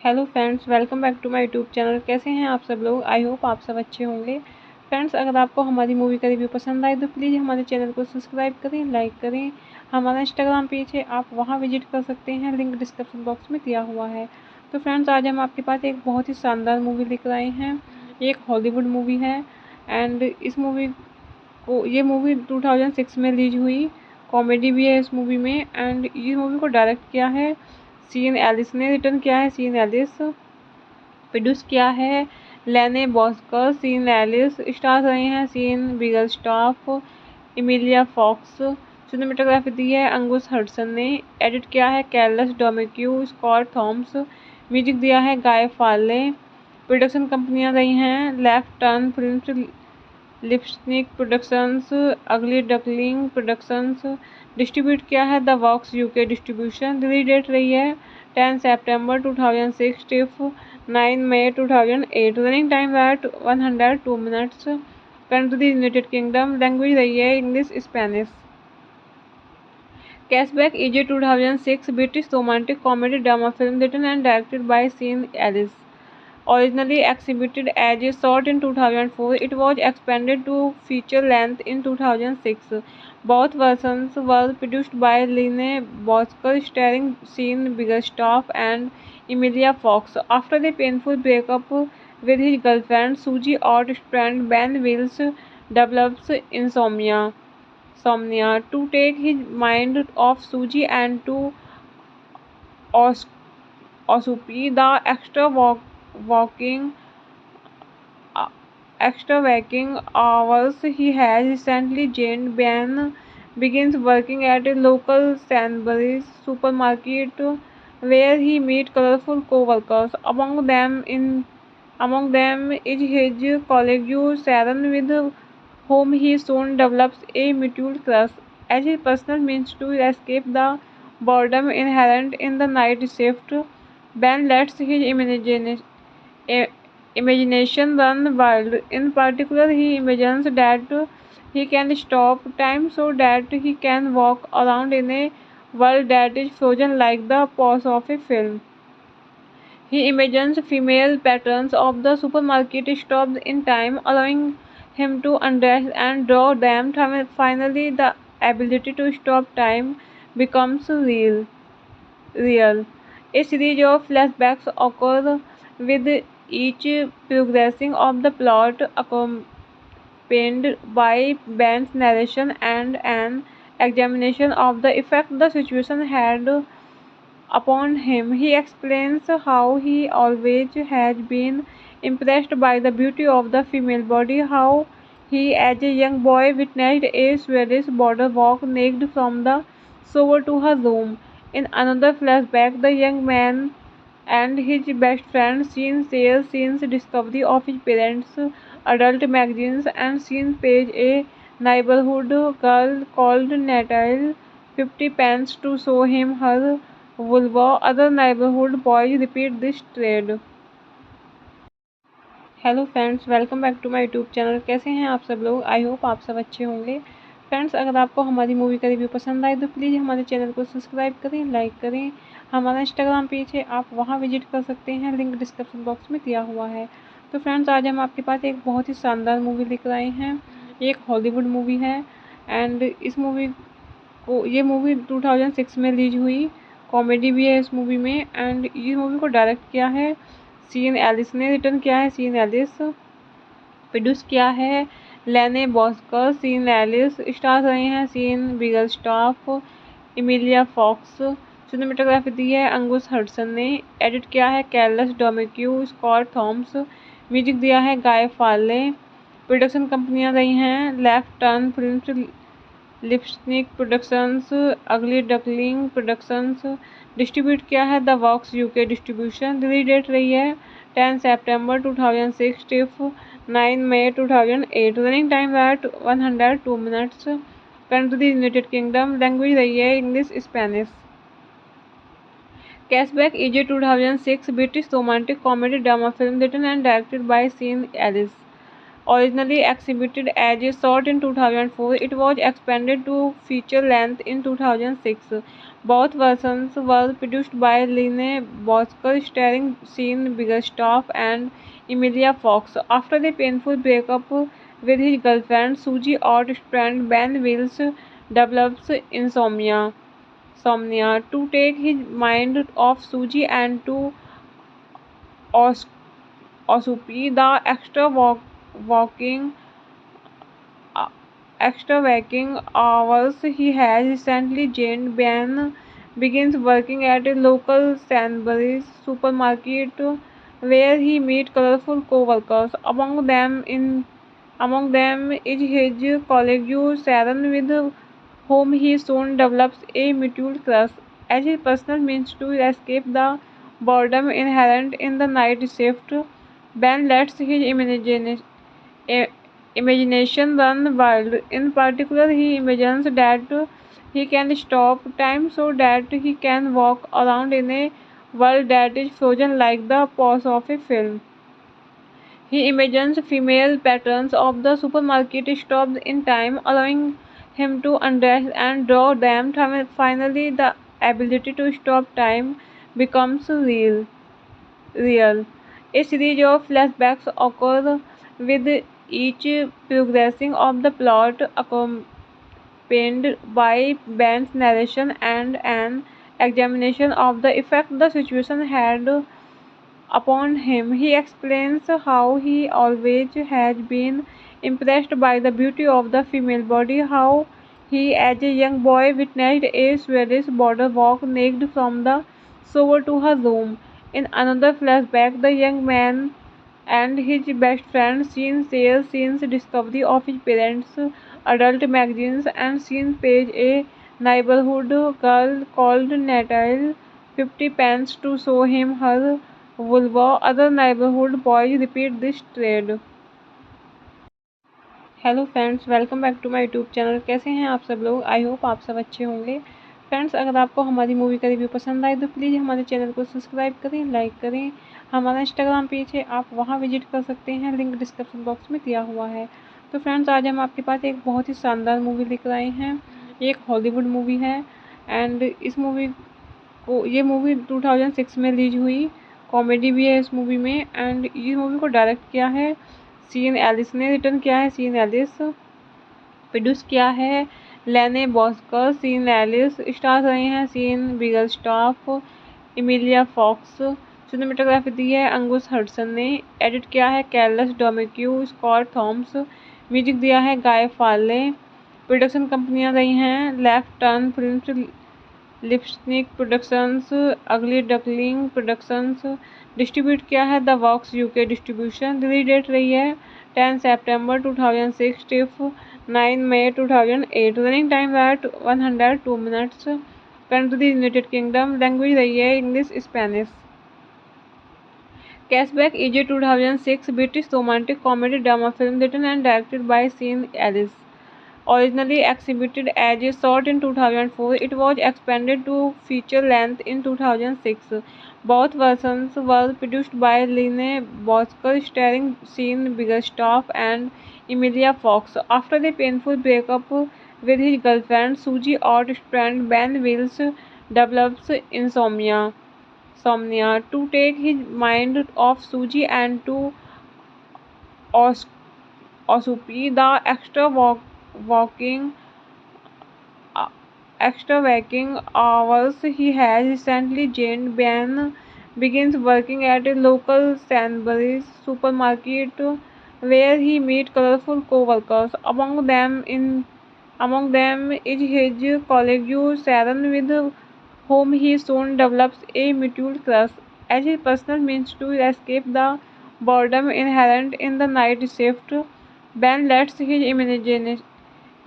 Hello friends, welcome back to my YouTube channel. कैसे हैं आप सब लोग? आई होप आप सब अच्छे होंगे। फ्रेंड्स, अगर आपको हमारी मूवी का रिव्यू पसंद आए तो प्लीज़ हमारे चैनल को सब्सक्राइब करें, लाइक करें। हमारा इंस्टाग्राम पेज है, आप वहां विजिट कर सकते हैं, लिंक डिस्क्रिप्शन बॉक्स में दिया हुआ है। तो फ्रेंड्स, आज हम आपके पास एक बहुत ही शानदार मूवी लेकर आए हैं। एक हॉलीवुड मूवी है एंड इस मूवी को ये मूवी 2006 में रिलीज हुई। कॉमेडी भी है इस मूवी में एंड ये मूवी को डायरेक्ट किया है सीन एलिस ने, रिटर्न किया है सीन एलिस, प्रोड्यूस किया है लेने बॉस्कर। सीन एलिस स्टार रहे हैं Sean Biggerstaff, Emilia Fox. Cinematography दी है अंगुस हडसन ने। एडिट किया है Carlos Domeque, Scott Thomas. Music दिया है गाय फाले। प्रोडक्शन कंपनियां रही हैं Left Turn Films, Lipstick Productions, Ugly Duckling Productions. Distribute किया है the walks UK distribution. Release date रही है 10 सितंबर 2006 टिफ 9 मई 2008। Running time at 102 minutes. Country United Kingdom. Language रही है English Spanish. Cashback is a 2006 British romantic comedy drama film written and directed by Sean Ellis. Originally exhibited as a short in 2004, it was expanded to feature length in 2006. Both versions were produced by Lene Bosker, starring Sean Biggerstaff and Emilia Fox. After a painful breakup with his girlfriend, Suji Ott friend Ben Wills develops insomnia to take his mind off Suji and to Os- Osupi. The walking extra waking hours he has recently gained, Ben begins working at a local Sainsbury's supermarket where he meets colorful co-workers. Among them is his colleague Sharon, with whom he soon develops a mutual crush. As his personal means to escape the boredom inherent in the night shift, Ben lets his imagination run wild. In particular, he imagines that he can stop time so that he can walk around in a world that is frozen like the pause of a film. He imagines female patrons of the supermarket stopped in time, allowing him to undress and draw them. Finally, the ability to stop time becomes real. A series of flashbacks occur with each progressing of the plot accompanied by Ben's narration and an examination of the effect the situation had upon him. He explains how he always has been impressed by the beauty of the female body, how he as a young boy witnessed a Swedish border walk naked from the shore to her room. In another flashback, the young man and his best friend Sean shares Sean's discovery of his parents' adult magazines and Sean pays a neighborhood girl called Natalie 50 pence to show him her vulva. Other neighborhood boys repeat this trade. Hello friends, welcome back to my YouTube channel. कैसे हैं आप सब लोग? I hope आप सब अच्छे होंगे। Friends, अगर आपको हमारी मूवी का रिव्यू पसंद आए तो प्लीज़ हमारे चैनल को सब्सक्राइब करें, लाइक करें। हमारा इंस्टाग्राम पेज है, आप वहां विजिट कर सकते हैं, लिंक डिस्क्रिप्शन बॉक्स में दिया हुआ है। तो फ्रेंड्स, आज हम आपके पास एक बहुत ही शानदार मूवी लेकर आए हैं। एक हॉलीवुड मूवी है एंड इस मूवी को ये मूवी 2006 में रिलीज हुई। कॉमेडी भी है इस मूवी में एंड ये मूवी को डायरेक्ट किया है सीन एलिस ने, रिटर्न किया है सीन एलिस, प्रोड्यूस किया है लेने बॉस्कर। सीन एलिस स्टार रहे हैं Sean Biggerstaff, Emilia Fox. Cinematography दी है अंगुस हडसन ने। एडिट किया है Carlos Domeque, Scott Thomas. Music दिया है गाय फाले। प्रोडक्शन कंपनियां रही हैं Left Turn Films, Lipstick Productions, Ugly Duckling Productions. Distribute किया है the Works UK distribution. Release date रही है 10 सितंबर 2006 टिफ 9 मई 2008। Running time at 102 minutes. Country United Kingdom. Language रही है English Spanish. Cashback is a 2006 British romantic comedy drama film written and directed by Sean Ellis. Originally exhibited as a short in 2004, it was expanded to feature length in 2006. Both versions were produced by Lene Bosker, starring Sean Biggerstaff and Emilia Fox. After a painful breakup with his girlfriend, Suji Ott's friend Ben Wills develops insomnia. To take his mind off Suji and to Osupi, the extra waking hours he has recently gained, Ben begins working at a local Sainsbury's supermarket where he meets colorful co-workers. Among them is his colleague Sharon, with whom he soon develops a mutual crush. As his personal means to escape the boredom inherent in the night shift, Ben lets his imagination run wild. In particular, he imagines that he can stop time so that he can walk around in a world that is frozen like the pause of a film. He imagines female patrons of the supermarket stopped in time, allowing him to undress and draw them. Finally, the ability to stop time becomes real. A series of flashbacks occur, with each progressing of the plot accompanied by Ben's narration and an examination of the effect the situation had upon him. He explains how he always has been impressed by the beauty of the female body, how he as a young boy witnessed a Swedish border walk naked from the shore to her room. In another flashback, the young man and his best friend Sean shares Sean's discovery of his parents' adult magazines and Sean pays a neighborhood girl called Natalie 50 pence to show him her vulva. Other neighborhood boys repeat this trade. Hello friends, welcome back to my YouTube channel. कैसे हैं आप सब लोग? I hope आप सब अच्छे होंगे। Friends, अगर आपको हमारी मूवी का रिव्यू पसंद आए तो प्लीज़ हमारे चैनल को सब्सक्राइब करें, लाइक करें। हमारा इंस्टाग्राम पेज है, आप वहां विजिट कर सकते हैं, लिंक डिस्क्रिप्शन बॉक्स में दिया हुआ है। तो फ्रेंड्स, आज हम आपके पास एक बहुत ही शानदार मूवी लेकर आए हैं। एक हॉलीवुड मूवी है एंड ये मूवी 2006 में रिलीज हुई। कॉमेडी भी है इस मूवी में एंड ये मूवी को डायरेक्ट किया है सीन एलिस ने, रिटर्न किया है सीन एलिस, प्रोड्यूस किया है लेने बॉस्कर। सीन एलिस स्टार रहे हैं Sean Biggerstaff, Emilia Fox. Cinematography दी है अंकुश हडसन ने। एडिट किया है Carlos Domeque, Scott Thomas. Music दिया है गाय फाले। प्रोडक्शन कंपनियां रही हैं Left Turn Films, Lipstick Productions, Ugly Duckling Productions. Distribute किया है the walks UK distribution. Release date रही है 10 सितंबर 2006 टिफ 9 मई 2008। Running time at 102 minutes. Country United Kingdom. Language रही है English Spanish. Cashback is a 2006 British romantic comedy drama film written and directed by Sean Ellis. Originally exhibited as a short in 2004, it was expanded to feature length in 2006. Both versions were produced by Lene Bosker, starring Sean Biggerstaff and Emilia Fox. After a painful breakup with his girlfriend, Suji Ort's friend Ben Wills develops insomnia to take his mind off Suji and to Os- Osupi. The uh, extra waking hours he has recently gained. Ben begins working at a local Sainsbury's supermarket where he meets colorful co-workers. Among them is his colleague Sharon, with whom he soon develops a mutual crush. As his personal means to escape the boredom inherent in the night shift, Ben lets his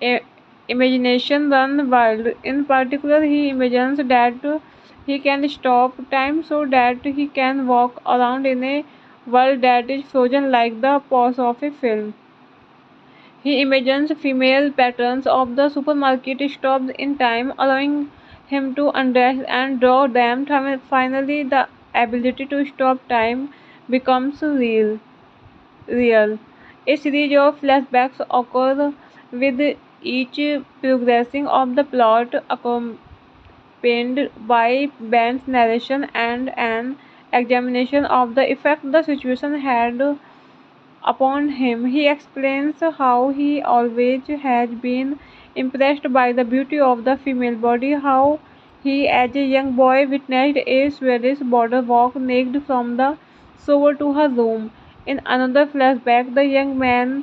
i- imagination run wild. In particular, he imagines that he can stop time so that he can walk around in a world that is frozen like the pause of a film. He imagines female patrons of the supermarket stopped in time, allowing him to undress and draw them. Finally, the ability to stop time becomes real. A series of flashbacks occur with each progressing of the plot, accompanied by Ben's narration and an examination of the effect the situation had upon him. He explains how he always has been impressed by the beauty of the female body, how he as a young boy witnessed a Swedish border walk naked from the shore to her room. In another flashback, the young man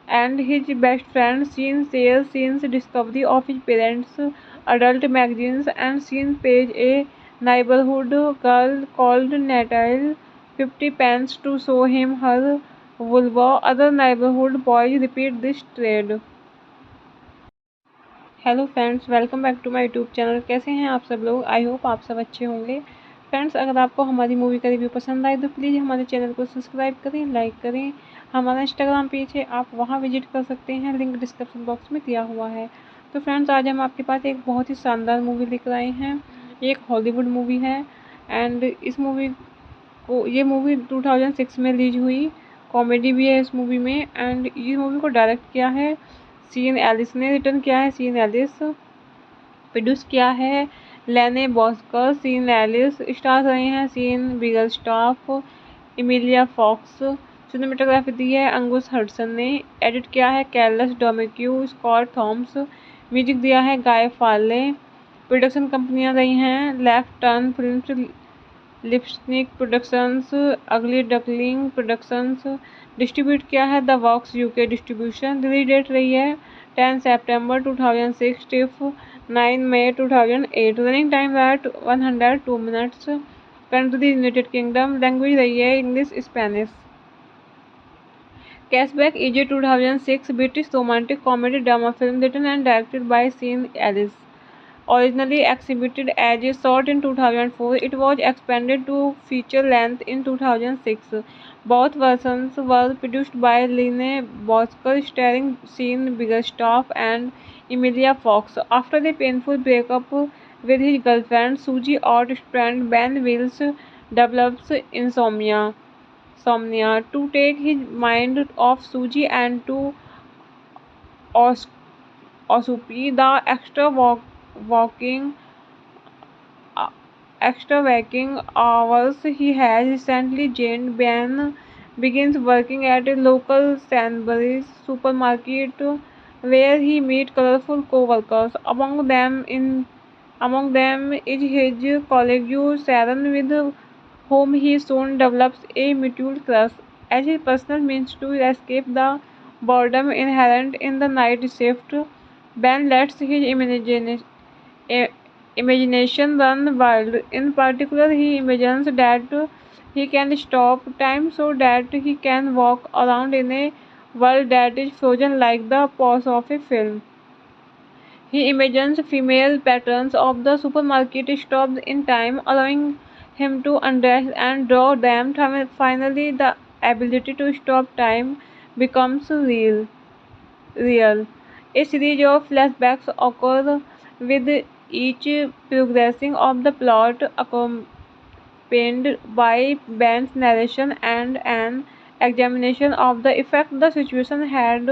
and his best friend Sean shares Sean's discovery of his parents' adult magazines, and Sean pays a neighborhood girl called Natalie 50 pence to show him her vulva. Other neighborhood boys repeat this trade. Hello friends, welcome back to my YouTube channel. कैसे हैं आप सब लोग? I hope आप सब अच्छे होंगे। Friends, अगर आपको हमारी मूवी का रिव्यू पसंद आए तो प्लीज़ हमारे चैनल को सब्सक्राइब करें, लाइक करें। हमारा इंस्टाग्राम पेज है, आप वहां विजिट कर सकते हैं, लिंक डिस्क्रिप्शन बॉक्स में दिया हुआ है। तो फ्रेंड्स, आज हम आपके पास एक बहुत ही शानदार मूवी लेकर आए हैं। एक हॉलीवुड मूवी है एंड इस मूवी ये मूवी 2006 में रिलीज हुई। कॉमेडी भी है इस मूवी में एंड ये मूवी को डायरेक्ट किया है सीन एलिस ने, रिटर्न किया है सीन एलिस, प्रोड्यूस किया है लेने बॉस्कर। सीन एलिस स्टार रहे हैं Sean Biggerstaff, Emilia Fox. Cinematography दी है अंकुश हडसन ने। एडिट किया है Carlos Domeque, Scott Thomas. Music दिया है गाय फाले। प्रोडक्शन कंपनियां रही हैं Left Turn Films, Lipstick Productions, Ugly Duckling Productions. Distribute किया है the walks UK distribution. Release date रही है 10 सितंबर 2006 टिफ 9 मई 2008। Running time at 102 minutes. Country United Kingdom. Language रही है English Spanish. Cashback is a 2006 British romantic comedy drama film written and directed by Sean Ellis. Originally exhibited as a short in 2004, it was expanded to feature length in 2006. Both versions were produced by Lene Bosker, starring Sean Biggerstaff and Emilia Fox. After a painful breakup with his girlfriend, Suji Ort's friend Ben Wills develops insomnia to take his mind off Suji and to Os- Osupi. The walking extra waking hours he has recently gained. Ben begins working at a local Sainsbury's supermarket where he meets colorful co-workers. Among them is his colleague Sharon, with whom he soon develops a mutual crush. As his personal means to escape the boredom inherent in the night shift, Ben lets his i- imagination run wild. In particular, he imagines that he can stop time so that he can walk around in a world that is frozen like the pause of a film. He imagines female patrons of the supermarket stopped in time, allowing him to undress and draw them. Finally, the ability to stop time becomes real. A series of flashbacks occur with each progressing of the plot, accompanied by Ben's narration and an examination of the effect the situation had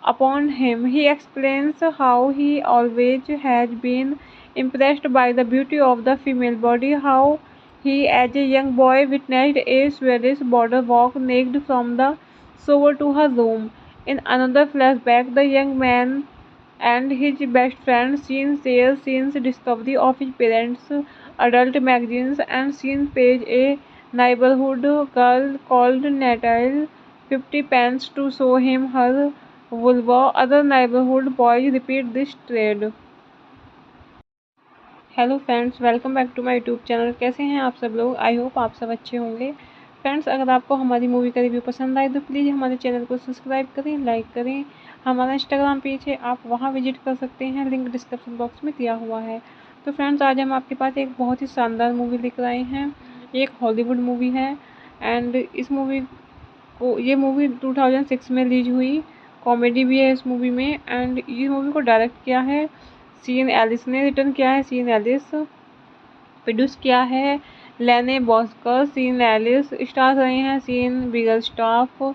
upon him. He explains how he always has been impressed by the beauty of the female body, how he, as a young boy, witnessed a Swedish border walk naked from the shore to her room. In another flashback, the young man and his best friend Sean shares Sean's discovery of his parents' adult magazines and Sean pays a neighborhood girl called Natalie 50 pence to show him her vulva. Other neighborhood boys repeat this trade. Hello friends, welcome back to my YouTube channel. कैसे हैं आप सब लोग? I hope आप सब अच्छे होंगे। Friends, अगर आपको हमारी मूवी का रिव्यू पसंद आए तो प्लीज़ हमारे चैनल को सब्सक्राइब करें, लाइक करें। हमारा इंस्टाग्राम पेज है, आप वहां विजिट कर सकते हैं, लिंक डिस्क्रिप्शन बॉक्स में दिया हुआ है। तो फ्रेंड्स, आज हम आपके पास एक बहुत ही शानदार मूवी लेकर आए हैं। एक हॉलीवुड मूवी है एंड इस मूवी को ये मूवी 2006 में रिलीज हुई। कॉमेडी भी है इस मूवी में एंड ये मूवी को डायरेक्ट किया है सीन एलिस ने, रिटर्न किया है सीन एलिस, प्रोड्यूस किया है लेने बॉस्कर। सीन एलिस स्टार रहे हैं Sean Biggerstaff,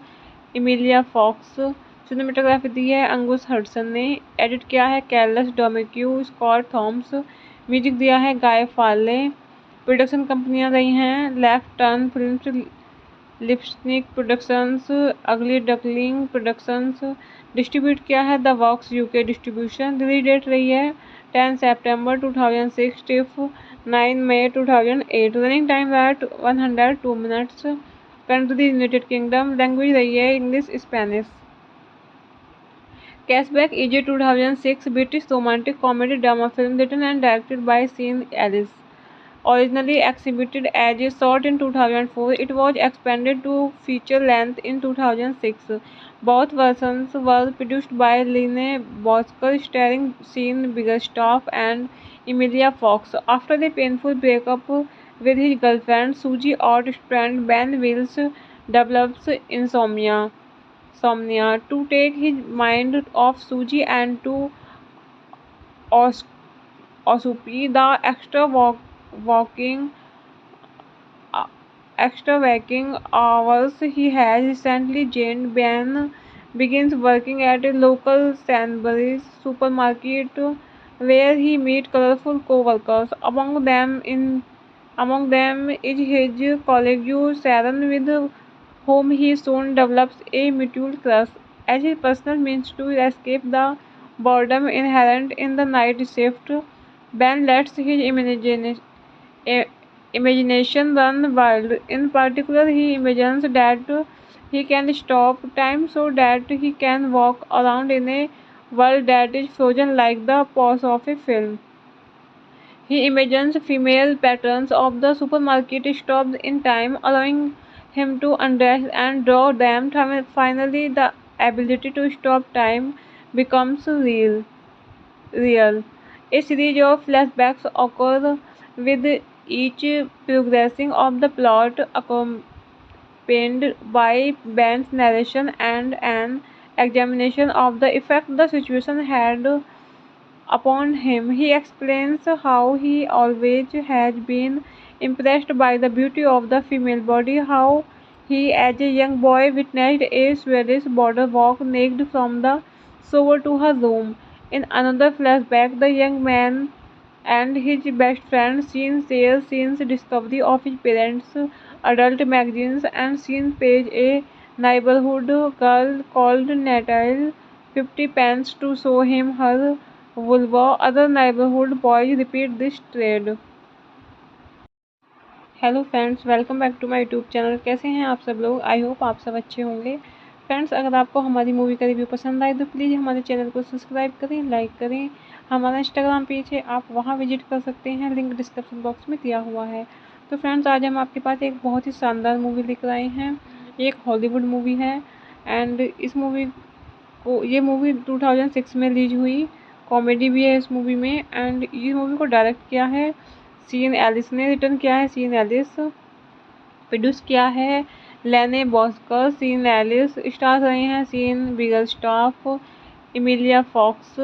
Emilia Fox. Cinematography दी है अंगुस हडसन ने। एडिट किया है Carlos Domeque, Scott Thomas. Music दिया है गाय फाले। प्रोडक्शन कंपनियां रही हैं Left Turn Films, Lipstick Productions, Ugly Duckling Productions. Distribute किया है the walks UK distribution. Release date रही है 10 सितंबर 2006 टिफ 9 मई 2008। Running time at 102 minutes. Country United Kingdom. Language रही है English Spanish. Cashback is a 2006 British romantic comedy drama film written and directed by Sean Ellis. Originally exhibited as a short in 2004, it was expanded to feature length in 2006. Both versions were produced by Lene Bosker, starring Sean Biggerstaff and Emilia Fox. After a painful breakup with his girlfriend, Susie Ott's friend Ben Wills develops insomnia to take his mind off Susie and to Os- Osupi, the walking extra waking hours he has recently gained. Ben begins working at a local Sainsbury's supermarket where he meets colorful co-workers. Among them is his colleague Sharon, with whom he soon develops a mutual crush. As his personal means to escape the boredom inherent in the night shift, Ben lets his i- imagination run wild. In particular, he imagines that he can stop time so that he can walk around in a world that is frozen like the pause of a film. He imagines female patrons of the supermarket stopped in time, allowing him to undress and draw them. Finally, the ability to stop time becomes real. A series of flashbacks occur with each progressing of the plot, accompanied by Ben's narration and an examination of the effect the situation had upon him. He explains how he always has been impressed by the beauty of the female body, how he, as a young boy, witnessed a Swedish border walk naked from the shore to her room. In another flashback, the young man and his best friend Sean shares Sean's discovery of his parents' adult magazines and Sean pays a neighborhood girl called Natalie 50 pence to show him her vulva. Other neighborhood boys repeat this trade. Hello friends, welcome back to my YouTube channel. कैसे हैं आप सब लोग? I hope आप सब अच्छे होंगे। Friends, अगर आपको हमारी मूवी का रिव्यू पसंद आए तो प्लीज़ हमारे चैनल को सब्सक्राइब करें, लाइक करें। हमारा इंस्टाग्राम पेज है, आप वहां विजिट कर सकते हैं, लिंक डिस्क्रिप्शन बॉक्स में दिया हुआ है। तो फ्रेंड्स, आज हम आपके पास एक बहुत ही शानदार मूवी लेकर आए हैं। एक हॉलीवुड मूवी है एंड ये मूवी 2006 में रिलीज हुई। कॉमेडी भी है इस मूवी में एंड ये मूवी को डायरेक्ट किया है सीन एलिस ने, रिटर्न किया है सीन एलिस, प्रोड्यूस किया है लेने बॉस्कर। सीन एलिस स्टार रहे हैं Sean Biggerstaff, Emilia Fox.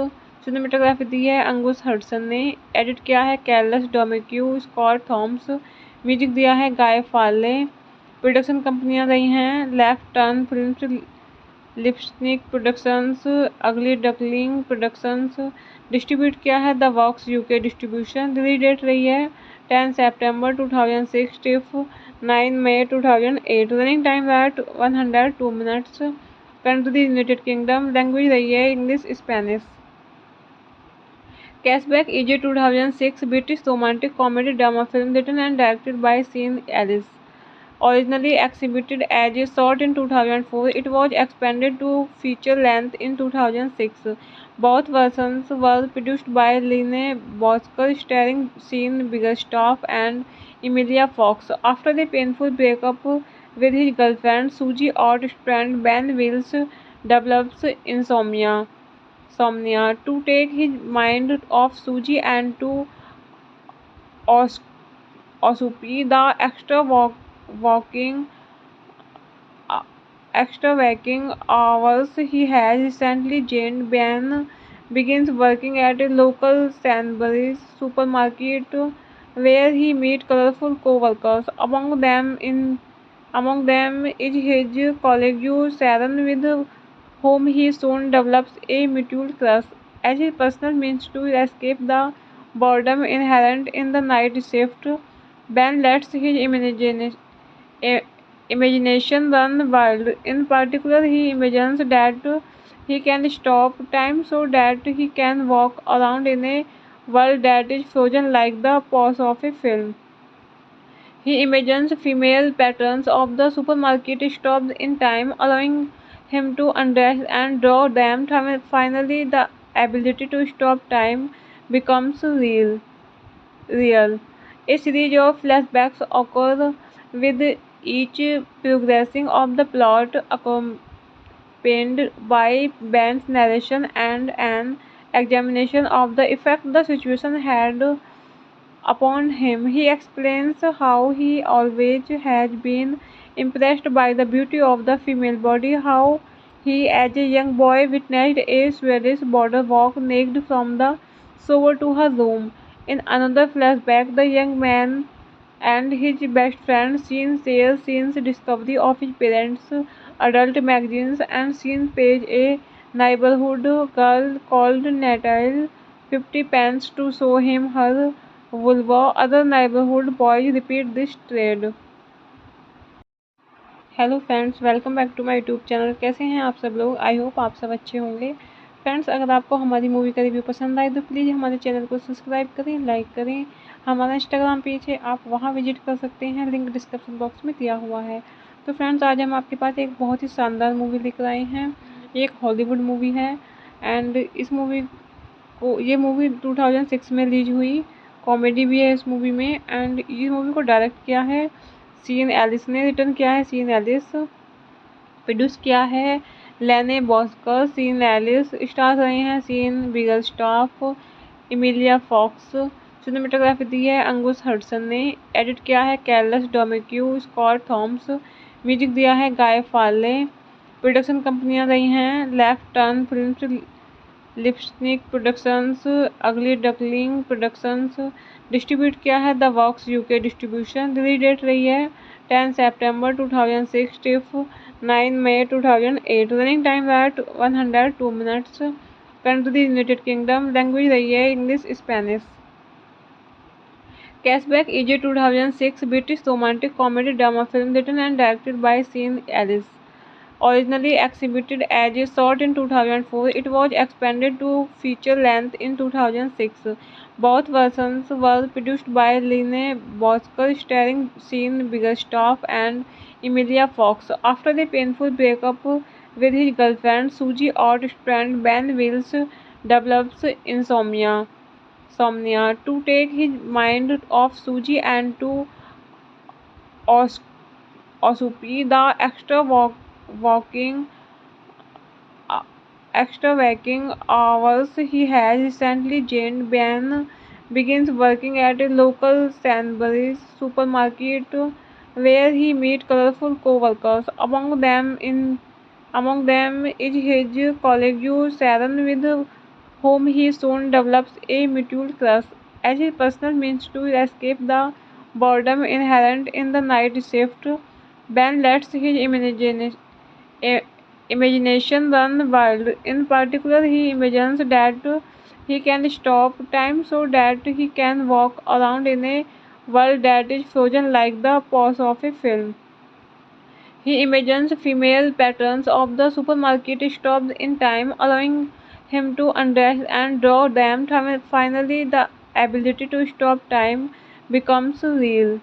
Cinematography दी है अंगुस हडसन ने। एडिट किया है Carlos Domeque, Scott Thomas. Music दिया है गाय फाले। प्रोडक्शन कंपनियां रही हैं Left Turn Films, Lipstick Productions, Ugly Duckling Productions. Distribute किया है the walks UK distribution. Release date रही है 10 सितंबर 2006 टिफ 9 मई 2008। Running time at 102 minutes. Country United Kingdom. Language रही है English Spanish. Cashback is a 2006 British romantic comedy drama film written and directed by Sean Ellis. Originally exhibited as a short in 2004, it was expanded to feature length in 2006. Both versions were produced by Lene Bosker, starring Sean Biggerstaff and Emilia Fox. After a painful breakup with his girlfriend, Suji Ott friend Ben Wills develops insomnia to take his mind off Suji and to Os- Osupi. The walking extra waking hours he has recently gained, Ben begins working at a local Sainsbury's supermarket where he meets colorful co-workers. Among them is his colleague Sharon, with whom he soon develops a mutual crush. As his personal means to escape the boredom inherent in the night shift, Ben lets his imagination run wild. In particular, he imagines that he can stop time so that he can walk around in a world that is frozen like the pause of a film. He imagines female patrons of the supermarket stopped in time, allowing him to undress and draw them. Finally, the ability to stop time becomes real. A series of flashbacks occur, with each progressing of the plot accompanied by Ben's narration and an examination of the effect the situation had upon him. He explains how he always has been impressed by the beauty of the female body, how he as a young boy witnessed a Swedish border walk naked from the shore to her room. In another flashback, the young man and his best friend Sean shares Sean's discovery of his parents' adult magazines, and Sean pays a neighborhood girl called Natalie 50 pence to show him her vulva. Other neighborhood boys repeat this trade. Hello friends, welcome back to my YouTube channel. कैसे हैं आप सब लोग? I hope आप सब अच्छे होंगे। Friends, अगर आपको हमारी मूवी का रिव्यू पसंद आए तो प्लीज़ हमारे चैनल को सब्सक्राइब करें, लाइक करें। हमारा इंस्टाग्राम पेज है, आप वहां विजिट कर सकते हैं, लिंक डिस्क्रिप्शन बॉक्स में दिया हुआ है। तो फ्रेंड्स, आज हम आपके पास एक बहुत ही शानदार मूवी लेकर आए हैं। एक हॉलीवुड मूवी है एंड ये मूवी 2006 में रिलीज हुई। कॉमेडी भी है इस मूवी में एंड ये मूवी को डायरेक्ट किया है सीन एलिस ने, रिटर्न किया है सीन एलिस, प्रोड्यूस किया है लेने बॉस्कर। सीन एलिस स्टार रहे हैं Sean Biggerstaff, Emilia Fox. Cinematography दी है अंगुस हडसन ने। एडिट किया है Carlos Domeque, Scott Thomas. Music दिया है गाय फाले। प्रोडक्शन कंपनियां रही हैं Left Turn Films, Lipstick Productions, Ugly Duckling Productions. Distribute किया है the walks UK distribution. Release date रही है 10 सितंबर 2006 टिफ 9 मई 2008। Running time at 102 minutes. Country United Kingdom. Language रही है English Spanish. Cashback is a 2006 British romantic comedy drama film written and directed by Sean Ellis. Originally exhibited as a short in 2004, it was expanded to feature length in 2006. Both versions were produced by Lene Bosker, starring Sean Biggerstaff and Emilia Fox. After a painful breakup with his girlfriend, Suji Art friend Ben Wills develops insomnia to take his mind off Suji and to Os- Osupi. The walking uh, extra waking hours he has recently gained. Ben begins working at a local Sainsbury's supermarket where he meets colorful co-workers. Among them is his colleague Sharon, with whom he soon develops a mutual crush. As his personal means to escape the boredom inherent in the night shift, Ben lets his i- imagination run wild. In particular, he imagines that he can stop time so that he can walk around in a world that is frozen like the pause of a film. He imagines female patrons of the supermarket stopped in time, allowing him to undress and draw them. Finally, the ability to stop time becomes real.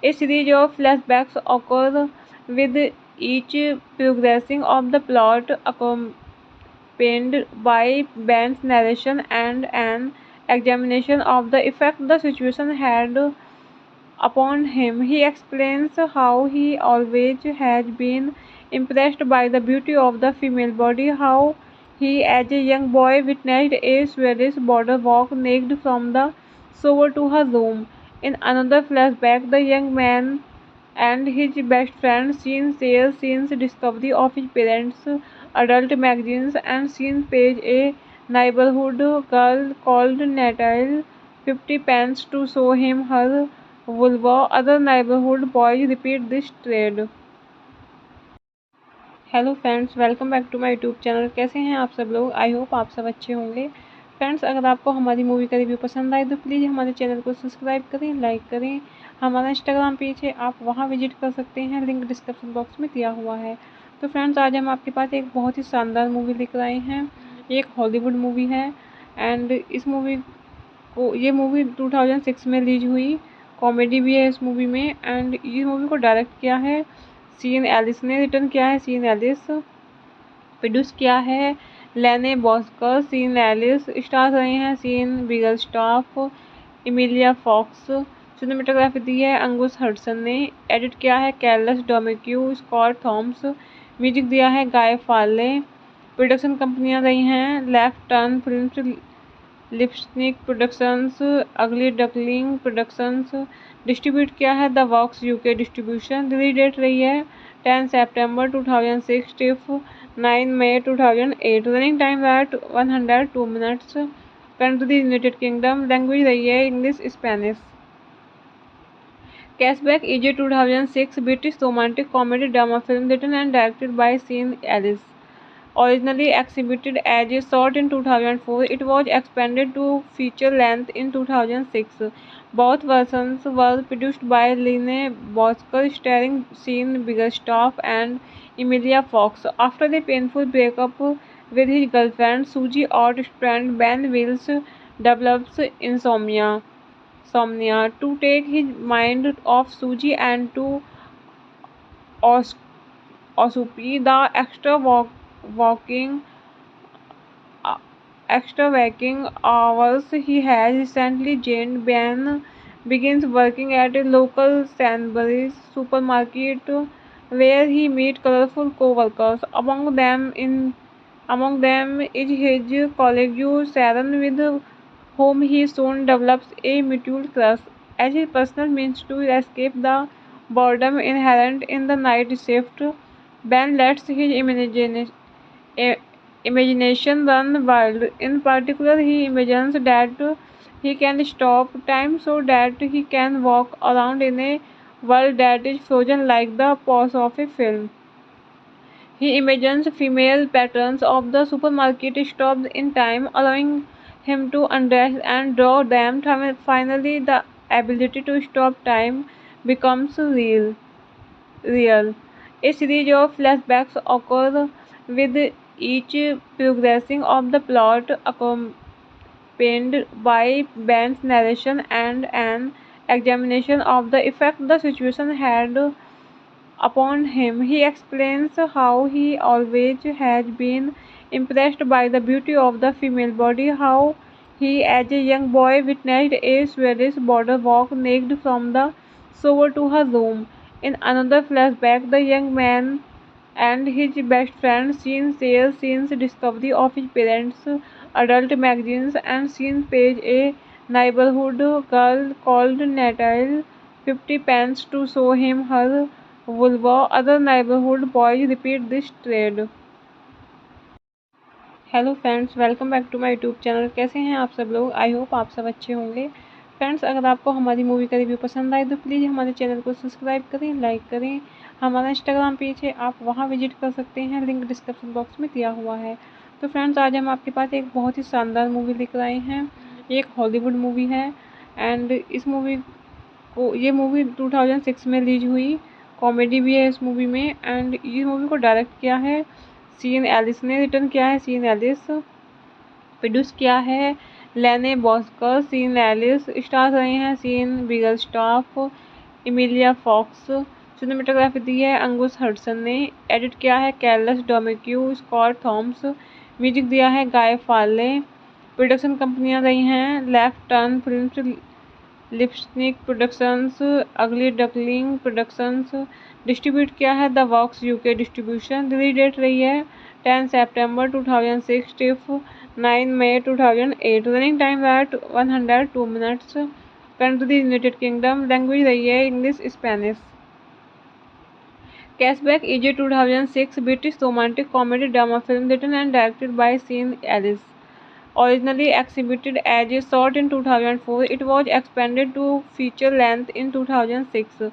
A series of flashbacks occur with each progressing of the plot, accompanied by Ben's narration and an examination of the effect the situation had upon him. He explains how he always has been impressed by the beauty of the female body, how he, as a young boy, witnessed a Swedish border walk naked from the shore to her room. In another flashback, the young man and his best friend Sean shares Sean's discovery of his parents' adult magazines, and Sean pays a neighborhood girl called Natalie 50 pence to show him her vulva. Other neighborhood boys repeat this trade. Hello friends, welcome back to my YouTube channel. कैसे हैं आप सब लोग? I hope आप सब अच्छे होंगे। Friends, अगर आपको हमारी मूवी का रिव्यू पसंद आए तो प्लीज़ हमारे चैनल को सब्सक्राइब करें, लाइक करें। हमारा इंस्टाग्राम पेज है, आप वहां विजिट कर सकते हैं, लिंक डिस्क्रिप्शन बॉक्स में दिया हुआ है। तो फ्रेंड्स, आज हम आपके पास एक बहुत ही शानदार मूवी लेकर आए हैं। एक हॉलीवुड मूवी है एंड ये मूवी 2006 में रिलीज हुई। कॉमेडी भी है इस मूवी में एंड ये मूवी को डायरेक्ट किया है सीन एलिस ने, रिटर्न किया है सीन एलिस, प्रोड्यूस किया है लेने बॉस्कर। सीन एलिस स्टार रहे हैं Sean Biggerstaff, Emilia Fox. Cinematography दी है अंगुस हडसन ने। एडिट किया है Carlos Domeque, Scott Thomas. Music दिया है गाय फाले। प्रोडक्शन कंपनियां रही हैं Left Turn Films, Lipstick Productions, Ugly Duckling Productions. Distribute किया है the walks UK distribution. Release date रही है 10 सितंबर 2006 टिफ 9 मई 2008। Running time at 102 minutes. Country United Kingdom. Language रही है English Spanish. Cashback is a 2006 British romantic comedy drama film written and directed by Sean Ellis. Originally exhibited as a short in 2004, it was expanded to feature length in 2006. Both versions were produced by Lene Bosker, starring Sean Biggerstaff and Emilia Fox. After a painful breakup with his girlfriend, Suji Art friend Ben Wills develops insomnia to take his mind off Suji and to Os- Osupi. The walking extra waking hours he has recently gained. Ben begins working at a local Sainsbury's supermarket where he meets colorful co-workers. Among them is his colleague Sharon, with whom he soon develops a mutual crush. As his personal means to escape the boredom inherent in the night shift, Ben lets his i- imagination run wild. In particular, he imagines that he can stop time so that he can walk around in a world that is frozen like the pause of a film. He imagines female patrons of the supermarket stopped in time, allowing him to undress and draw them. Finally, the ability to stop time becomes real. A series of flashbacks occur with each progressing of the plot, penned by Ben's narration and an examination of the effect the situation had upon him. He explains how he always has been impressed by the beauty of the female body, how he, as a young boy, witnessed a Swedish border walk naked from the shore to her room. In another flashback, the young man and his best friend Sean shares Sean's discovery of his parents' adult magazines and Sean pays a neighborhood girl called Natalie 50 pence to show him her vulva. Other neighborhood boys repeat this trade. Hello friends, welcome back to my YouTube channel. कैसे हैं आप सब लोग? I hope आप सब अच्छे होंगे। Friends, अगर आपको हमारी मूवी का रिव्यू पसंद आए तो प्लीज़ हमारे चैनल को सब्सक्राइब करें, लाइक करें। हमारा इंस्टाग्राम पेज है, आप वहां विजिट कर सकते हैं, लिंक डिस्क्रिप्शन बॉक्स में दिया हुआ है। तो फ्रेंड्स, आज हम आपके पास एक बहुत ही शानदार मूवी लेकर आए हैं। एक हॉलीवुड मूवी है एंड इस मूवी को ये मूवी 2006 में रिलीज हुई। कॉमेडी भी है इस मूवी में एंड ये मूवी को डायरेक्ट किया है सीन एलिस ने, रिटर्न किया है सीन एलिस, प्रोड्यूस किया है लेने बॉस्कर। सीन एलिस स्टार रहे हैं Sean Biggerstaff, Emilia Fox. Cinematography दी है अंगुस हडसन ने। एडिट किया है Carlos Domeque, Scott Thomas. Music दिया है गाय फाले। प्रोडक्शन कंपनियां रही हैं Left Turn Films, Lipstick Productions, Ugly Duckling Productions. Distribute किया है the Works UK distribution. Release date रही है 10 सितंबर 2006 टिफ 9 मई 2008। Running time at 102 minutes. Country United Kingdom. Language रही है English Spanish. Cashback is a 2006 British romantic comedy drama film written and directed by Sean Ellis. Originally exhibited as a short in 2004, it was expanded to feature length in 2006.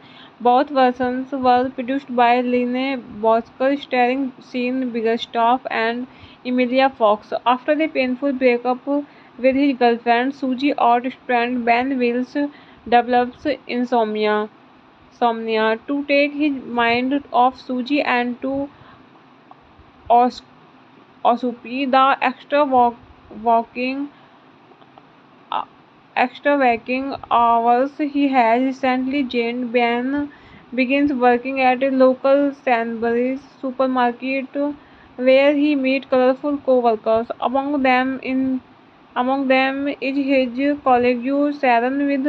Both versions were produced by Lene Bosker, starring Sean Biggerstaff and Emilia Fox. After a painful breakup with his girlfriend, Suji Ort's friend Ben Wills develops insomnia. To take his mind off Suji and to Osupi, the uh, extra waking hours he has recently gained, Ben begins working at a local Sainsbury's supermarket where he meets colorful co-workers. Among them is his colleague Sharon, with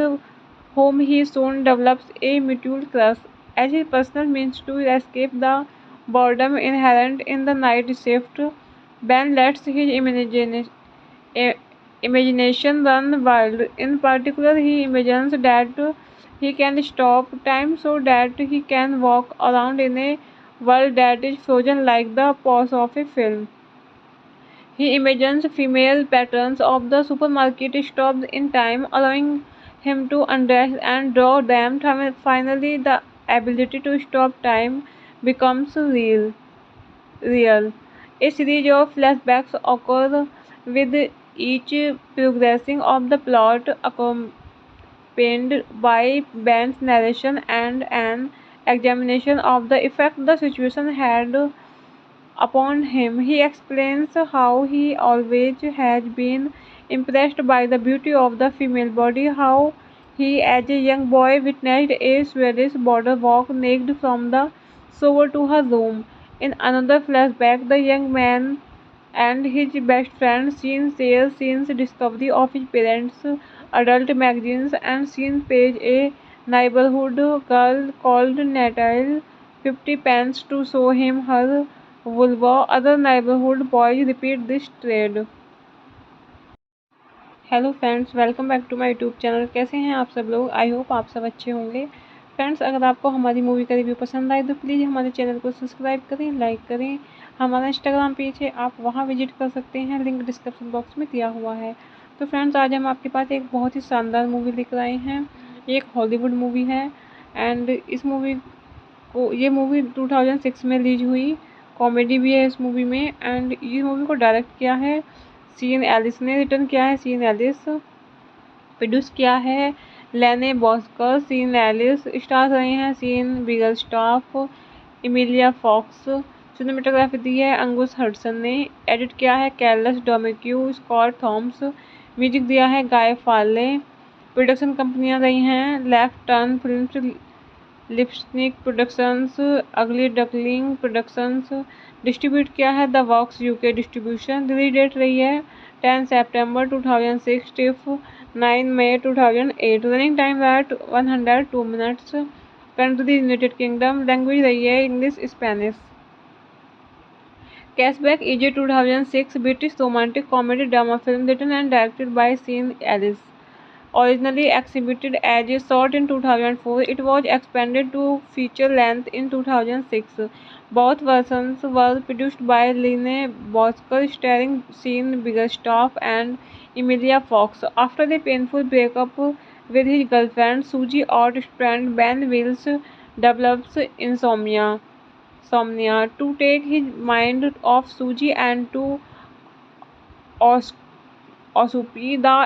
whom he soon develops a mutual crush. As his personal means to escape the boredom inherent in the night shift, Ben lets his imagination run wild. In particular, he imagines that he can stop time so that he can walk around in a world that is frozen like the pause of a film. He imagines female patrons of the supermarket stopped in time, allowing him to undress and draw them. Finally, the ability to stop time becomes real. A series of flashbacks occur, with each progressing of the plot accompanied by Ben's narration and an examination of the effect the situation had upon him. He explains how he always has been impressed by the beauty of the female body, how he, as a young boy, witnessed a Swedish border walk naked from the shore to her room. In another flashback, the young man and his best friend Sean shares Sean's discovery of his parents' adult magazines and Sean pays a neighborhood girl called Natalie 50 pence to show him her vulva. Other neighborhood boys repeat this trade. Hello friends, welcome back to my YouTube channel. कैसे हैं आप सब लोग? I hope आप सब अच्छे होंगे। Friends, अगर आपको हमारी मूवी का रिव्यू पसंद आए तो प्लीज़ हमारे चैनल को सब्सक्राइब करें, लाइक करें। हमारा इंस्टाग्राम पेज है, आप वहां विजिट कर सकते हैं, लिंक डिस्क्रिप्शन बॉक्स में दिया हुआ है। तो फ्रेंड्स, आज हम आपके पास एक बहुत ही शानदार मूवी लेकर आए हैं। एक हॉलीवुड मूवी है एंड ये मूवी 2006 में रिलीज हुई। कॉमेडी भी है इस मूवी में एंड ये मूवी को डायरेक्ट किया है सीन एलिस ने, रिटर्न किया है सीन एलिस, प्रोड्यूस किया है लेने बॉस्कर। सीन एलिस स्टार रहे हैं Sean Biggerstaff, Emilia Fox. Cinematography दी है अंगुस हडसन ने। एडिट किया है Carlos Domeque, Scott Thomas. Music दिया है गाय फाल्ले। प्रोडक्शन कंपनियां रही हैं Left Turn Films, Lipstick Productions, Ugly Duckling Productions. Distribute किया है the walks UK distribution. Release date रही है 10 सितंबर 2006 टिफ 9 मई 2008। Running time at 102 minutes. Country United Kingdom. Language रही है English Spanish. Cashback is a 2006 British romantic comedy drama film written and directed by Sean Ellis. Originally exhibited as a short in 2004, it was expanded to feature length in 2006. Both versions were produced by Lene Bosker, starring Sean Biggerstaff and Emilia Fox. After a painful breakup with his girlfriend, Suji Ort's friend Ben Wills develops insomnia to take his mind off Suji and to Os- Osupi. The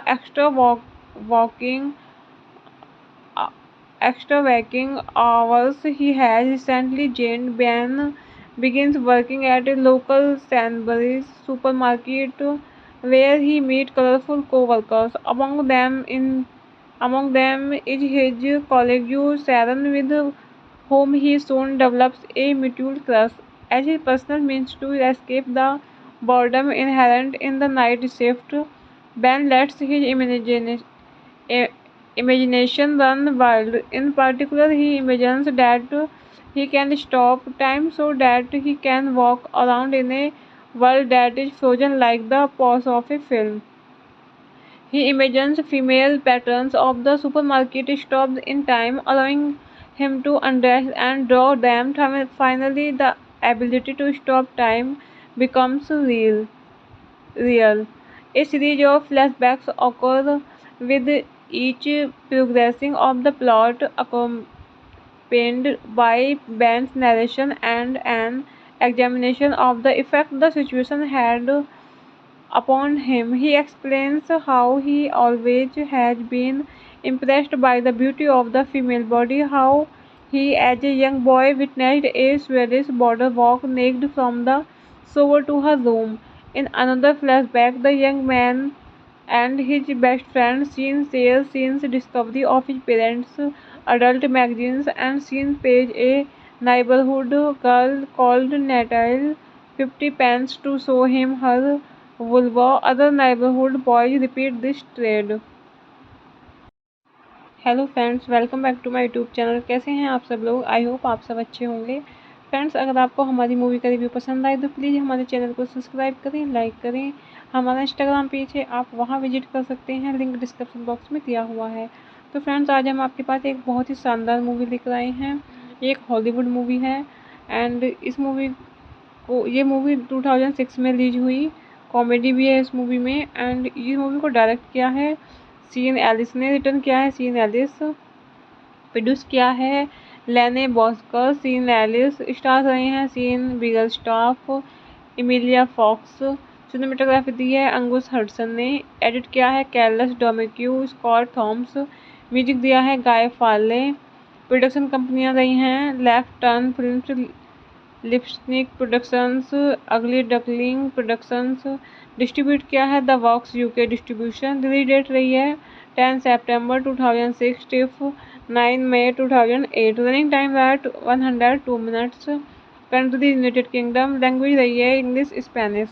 uh, extra waking hours he has recently gained. Ben begins working at a local Sainsbury's supermarket where he meets colorful co-workers. Among them is his colleague Sharon, with whom he soon develops a mutual crush. As his personal means to escape the boredom inherent in the night shift, Ben lets his i- imagination run wild. In particular, he imagines that he can stop time so that he can walk around in a world that is frozen like the pause of a film. He imagines female patrons of the supermarket stopped in time, allowing him to undress and draw them. Finally, the ability to stop time becomes real. A series of flashbacks occur with each progressing of the plot, accompanied by Ben's narration and an examination of the effect the situation had upon him. He explains how he always has been impressed by the beauty of the female body, how he, as a young boy, witnessed a Swedish border walk naked from the shore to her room. In another flashback, the young man and his best friend Sean shares Sean's discovery of his parents' adult magazines, and Sean pays a neighborhood girl called Natalie 50 pence to show him her vulva. Other neighborhood boys repeat this trade. Hello friends, welcome back to my YouTube channel. कैसे हैं आप सब लोग? I hope आप सब अच्छे होंगे। Friends, अगर आपको हमारी मूवी का रिव्यू पसंद आए तो प्लीज़ हमारे चैनल को सब्सक्राइब करें, लाइक करें। हमारा इंस्टाग्राम पेज है, आप वहां विजिट कर सकते हैं, लिंक डिस्क्रिप्शन बॉक्स में दिया हुआ है। तो फ्रेंड्स, आज हम आपके पास एक बहुत ही शानदार मूवी लेकर आए हैं। एक हॉलीवुड मूवी है एंड इस मूवी को ये मूवी 2006 में रिलीज हुई। कॉमेडी भी है इस मूवी में एंड ये मूवी को डायरेक्ट किया है सीन एलिस ने, रिटर्न किया है सीन एलिस, प्रोड्यूस किया है लेने बॉस्कर। सीन एलिस स्टार रहे हैं Sean Biggerstaff, Emilia Fox. Cinematography दी है अंगुस हडसन ने। एडिट किया है Carlos Domeque, Scott Thomas. Music दिया है गाय फाल्ले। प्रोडक्शन कंपनियां रही हैं Left Turn Films, Lipstick Productions, Ugly Duckling Productions. Distribute किया है the walks UK distribution. Release date रही है 10 सितंबर 2006 टिफ 9 मई 2008। Running time at 102 minutes. Country United Kingdom. Language रही है English Spanish.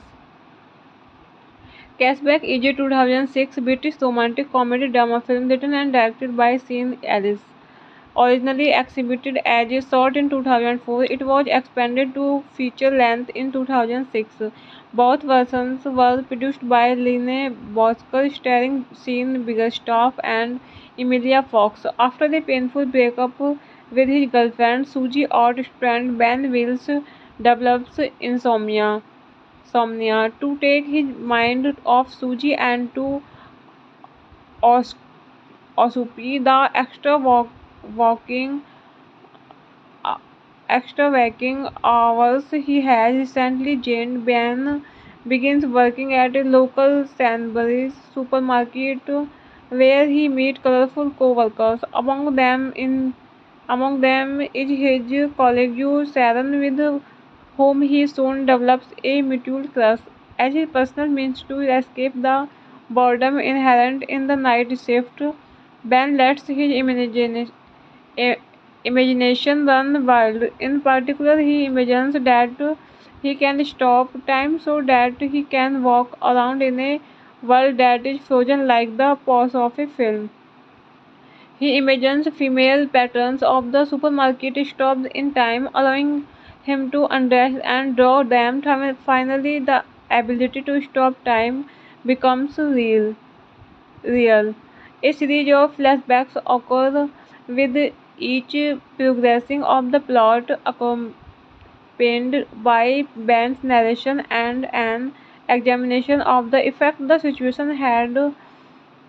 Cashback is a 2006 British romantic comedy drama film written and directed by Sean Ellis. Originally exhibited as a short in 2004, it was expanded to feature length in 2006. Both versions were produced by Lene Bosker, starring Sean Biggerstaff and Emilia Fox. After a painful breakup with his girlfriend, Suji Ort's friend Ben Wills develops insomnia to take his mind off Suji and to Os- Osupi. The walking extra waking hours he has recently gained. Ben begins working at a local Sainsbury's supermarket where he meets colorful co-workers. Among them is his colleague Sharon, with whom he soon develops a mutual crush. As his personal means to escape the boredom inherent in the night shift. Ben lets his imagination run wild. In particular, he imagines that he can stop time so that he can walk around in a world that is frozen like the pause of a film. He imagines female patrons of the supermarket stopped in time, allowing him to undress and draw them. Finally, the ability to stop time becomes real. A series of flashbacks occur with each progressing of the plot, accompanied by Ben's narration and an examination of the effect the situation had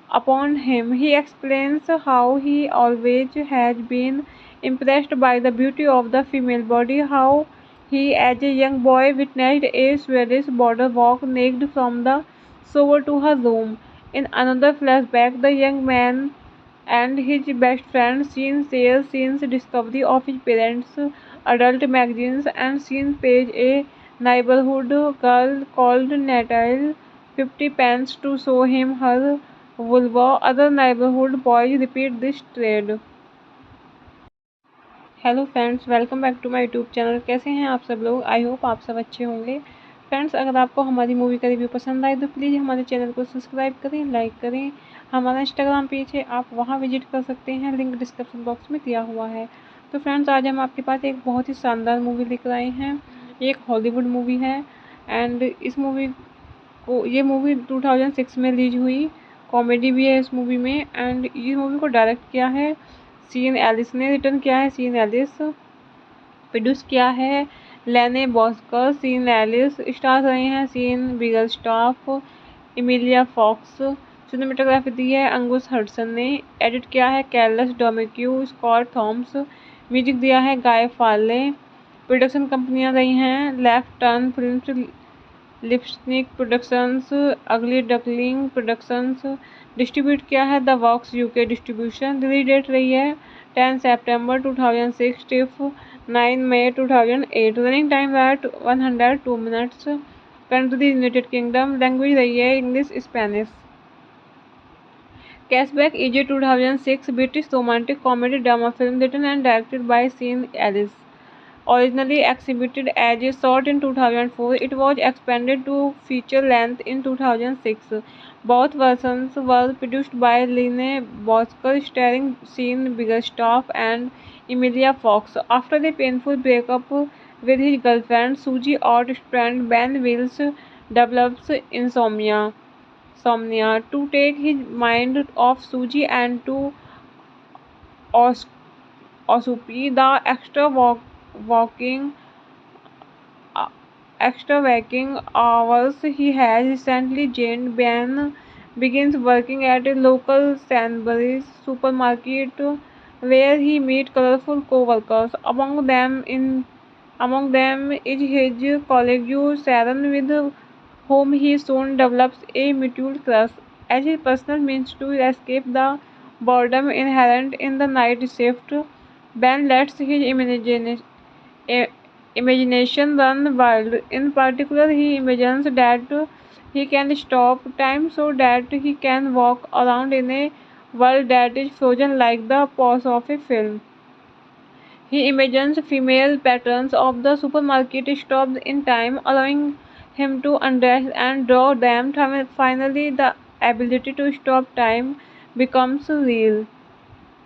upon him. He explains how he always has been impressed by the beauty of the female body, how he, as a young boy, witnessed a Swedish border walk naked from the shore to her room. In another flashback, the young man and his best friend Sean shares Sean's discovery of his parents' adult magazines and Sean pays a neighborhood girl called Natalie 50 pence to show him her vulva. Other neighborhood boys repeat this trade. Hello friends, welcome back to my YouTube channel. कैसे हैं आप सब लोग? I hope आप सब अच्छे होंगे। Friends, अगर आपको हमारी मूवी का रिव्यू पसंद आए तो प्लीज़ हमारे चैनल को सब्सक्राइब करें, लाइक करें। हमारा इंस्टाग्राम पेज है, आप वहां विजिट कर सकते हैं, लिंक डिस्क्रिप्शन बॉक्स में दिया हुआ है। तो फ्रेंड्स, आज हम आपके पास एक बहुत ही शानदार मूवी लेकर आए हैं। एक हॉलीवुड मूवी है एंड इस मूवी को ये मूवी 2006 में रिलीज हुई। कॉमेडी भी है इस मूवी में एंड इस मूवी को डायरेक्ट किया है सीन एलिस ने, रिटर्न किया है सीन एलिस, प्रोड्यूस किया है लेने बॉस्कर। सीन एलिस स्टार रहे हैं Sean Biggerstaff, Emilia Fox. Cinematography दी है अंगुस हडसन ने। एडिट किया है Carlos Domeque, Scott Thomas. Music दिया है गाय फाले। प्रोडक्शन कंपनियां रही हैं Left Turn Films, Lipstick Productions, Ugly Duckling Productions. Distribute किया है the walks UK distribution. Release date रही है 10 सितंबर 2006 टिफ 9 मई 2008। Running time at 102 minutes. Country United Kingdom. Language रही है English Spanish. Cashback is a 2006 British romantic comedy drama film written and directed by Sean Ellis. Originally exhibited as a short in 2004, it was expanded to feature length in 2006. Both versions were produced by Lene Bosker, starring Sean Biggerstaff and Emilia Fox. After a painful breakup with his girlfriend, Susie Ott's friend Ben Wills develops insomnia. To take his mind off Susie and to Osupi, the uh, extra waking hours he has recently gained, Ben begins working at a local Sainsbury's supermarket where he meets colorful co-workers. Among them is his colleague Sharon, with whom he soon develops a mutual crush. As his personal means to escape the boredom inherent in the night shift, Ben lets his imagination run wild. In particular, he imagines that he can stop time so that he can walk around in a world that is frozen like the pause of a film. He imagines female patrons of the supermarket stopped in time, allowing him to undress and draw them. Finally, the ability to stop time becomes real.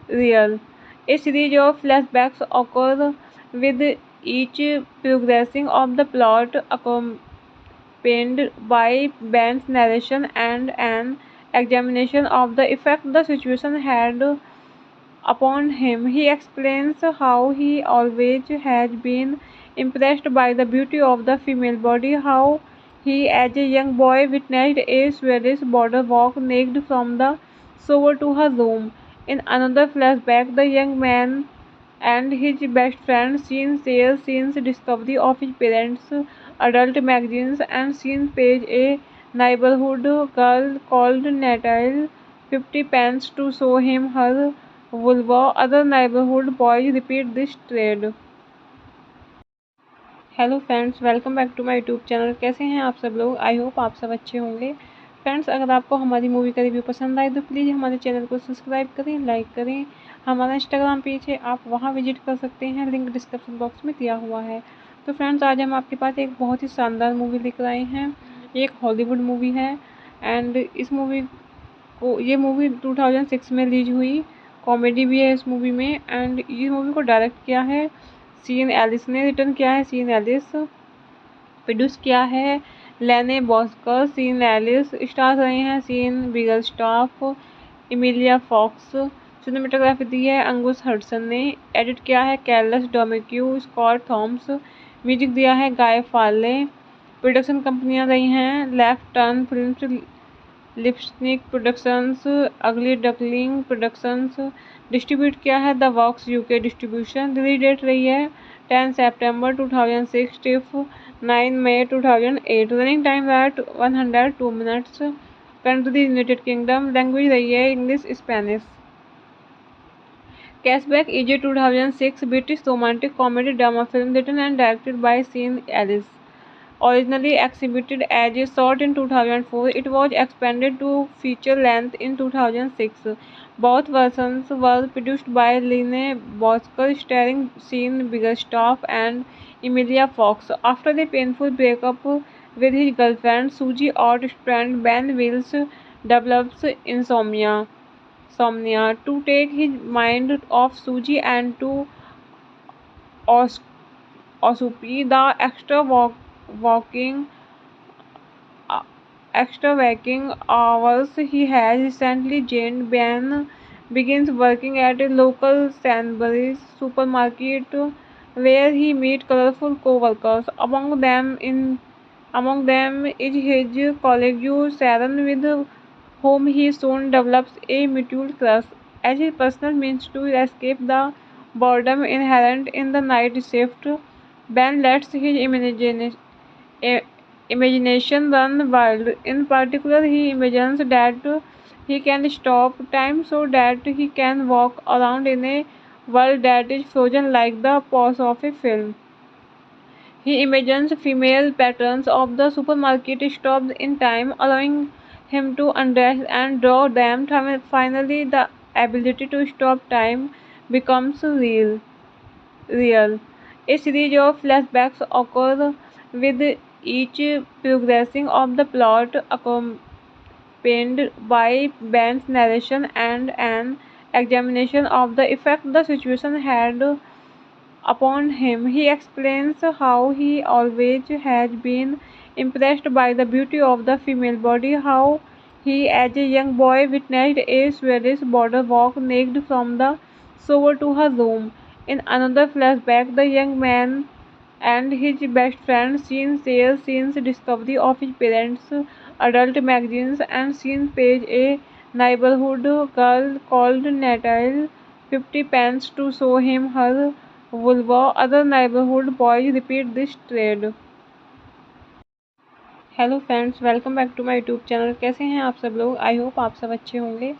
A series of flashbacks occur with each progressing of the plot, accompanied by Ben's narration and an examination of the effect the situation had upon him. He explains how he always has been impressed by the beauty of the female body, how he, as a young boy, witnessed a Swedish border walk naked from the shore to her room. In another flashback, the young man and his best friend Sean shares Sean's discovery of his parents' adult magazines and Sean pays a neighborhood girl called Natalie 50 pence to show him her vulva. Other neighborhood boys repeat this trade. Hello friends, welcome back to my YouTube channel. कैसे हैं आप सब लोग? I hope आप सब अच्छे होंगे। Friends, अगर आपको हमारी मूवी का रिव्यू पसंद आए तो प्लीज़ हमारे चैनल को सब्सक्राइब करें, लाइक करें। हमारा इंस्टाग्राम पेज है, आप वहाँ विजिट कर सकते हैं, लिंक डिस्क्रिप्शन बॉक्स में दिया हुआ है। तो फ्रेंड्स, आज हम आपके पास एक बहुत ही शानदार मूवी लेकर आए हैं। एक हॉलीवुड मूवी है एंड ये मूवी 2006 में रिलीज हुई। कॉमेडी भी है इस मूवी में एंड ये मूवी को डायरेक्ट किया है सीन एलिस ने, रिटर्न किया है सीन एलिस, प्रोड्यूस किया है लेने बॉस्कर। सीन एलिस स्टार रहे हैं Sean Biggerstaff, Emilia Fox. Cinematography दी है अंगुस हडसन ने। एडिट किया है Carlos Domeque, Scott Thomas. Music दिया है गाय फाले। प्रोडक्शन कंपनियां रही हैं Left Turn Films, Lipstick Productions, Ugly Duckling Productions. Distribute किया है the walks UK distribution. Release date रही है 10 सितंबर 2006 टिफ 9 मई 2008। Running time at 102 minutes. Country United Kingdom. Language रही है English Spanish. Cashback is a 2006 British romantic comedy drama film written and directed by Sean Ellis. Originally exhibited as a short in 2004, it was expanded to feature length in 2006. Both versions were produced by Lene Bosker, starring Sean Biggerstaff and Emilia Fox. After a painful breakup with his girlfriend, Suji Ott's friend Ben Wills develops insomnia to take his mind off Suji and to occupy the uh, extra waking hours he has recently gained. Ben begins working at a local Sainsbury's supermarket where he meets colorful co-workers. Among them is his colleague Sharon, with whom he soon develops a mutual crush. As his personal means to escape the boredom inherent in the night shift, Ben lets his imagination run wild. In particular, he imagines that he can stop time so that he can walk around in a world that is frozen like the pause of a film. He imagines female patrons of the supermarket stopped in time, allowing him to undress and draw them. Finally, the ability to stop time becomes real. A series of flashbacks occur, with each progressing of the plot accompanied by Ben's narration and an examination of the effect the situation had upon him. He explains how he always has been impressed by the beauty of the female body, how he as a young boy witnessed a Swedish border walk naked from the shore to her room. In another flashback, the young man and his best friend Sean shares Sean's discovery of his parents' adult magazines, and Sean pays a neighborhood girl called Natalie 50 pence to show him her vulva. Other neighborhood boys repeat this trade. Hello friends, welcome back to my YouTube channel. कैसे हैं आप सब लोग? I hope आप सब अच्छे होंगे।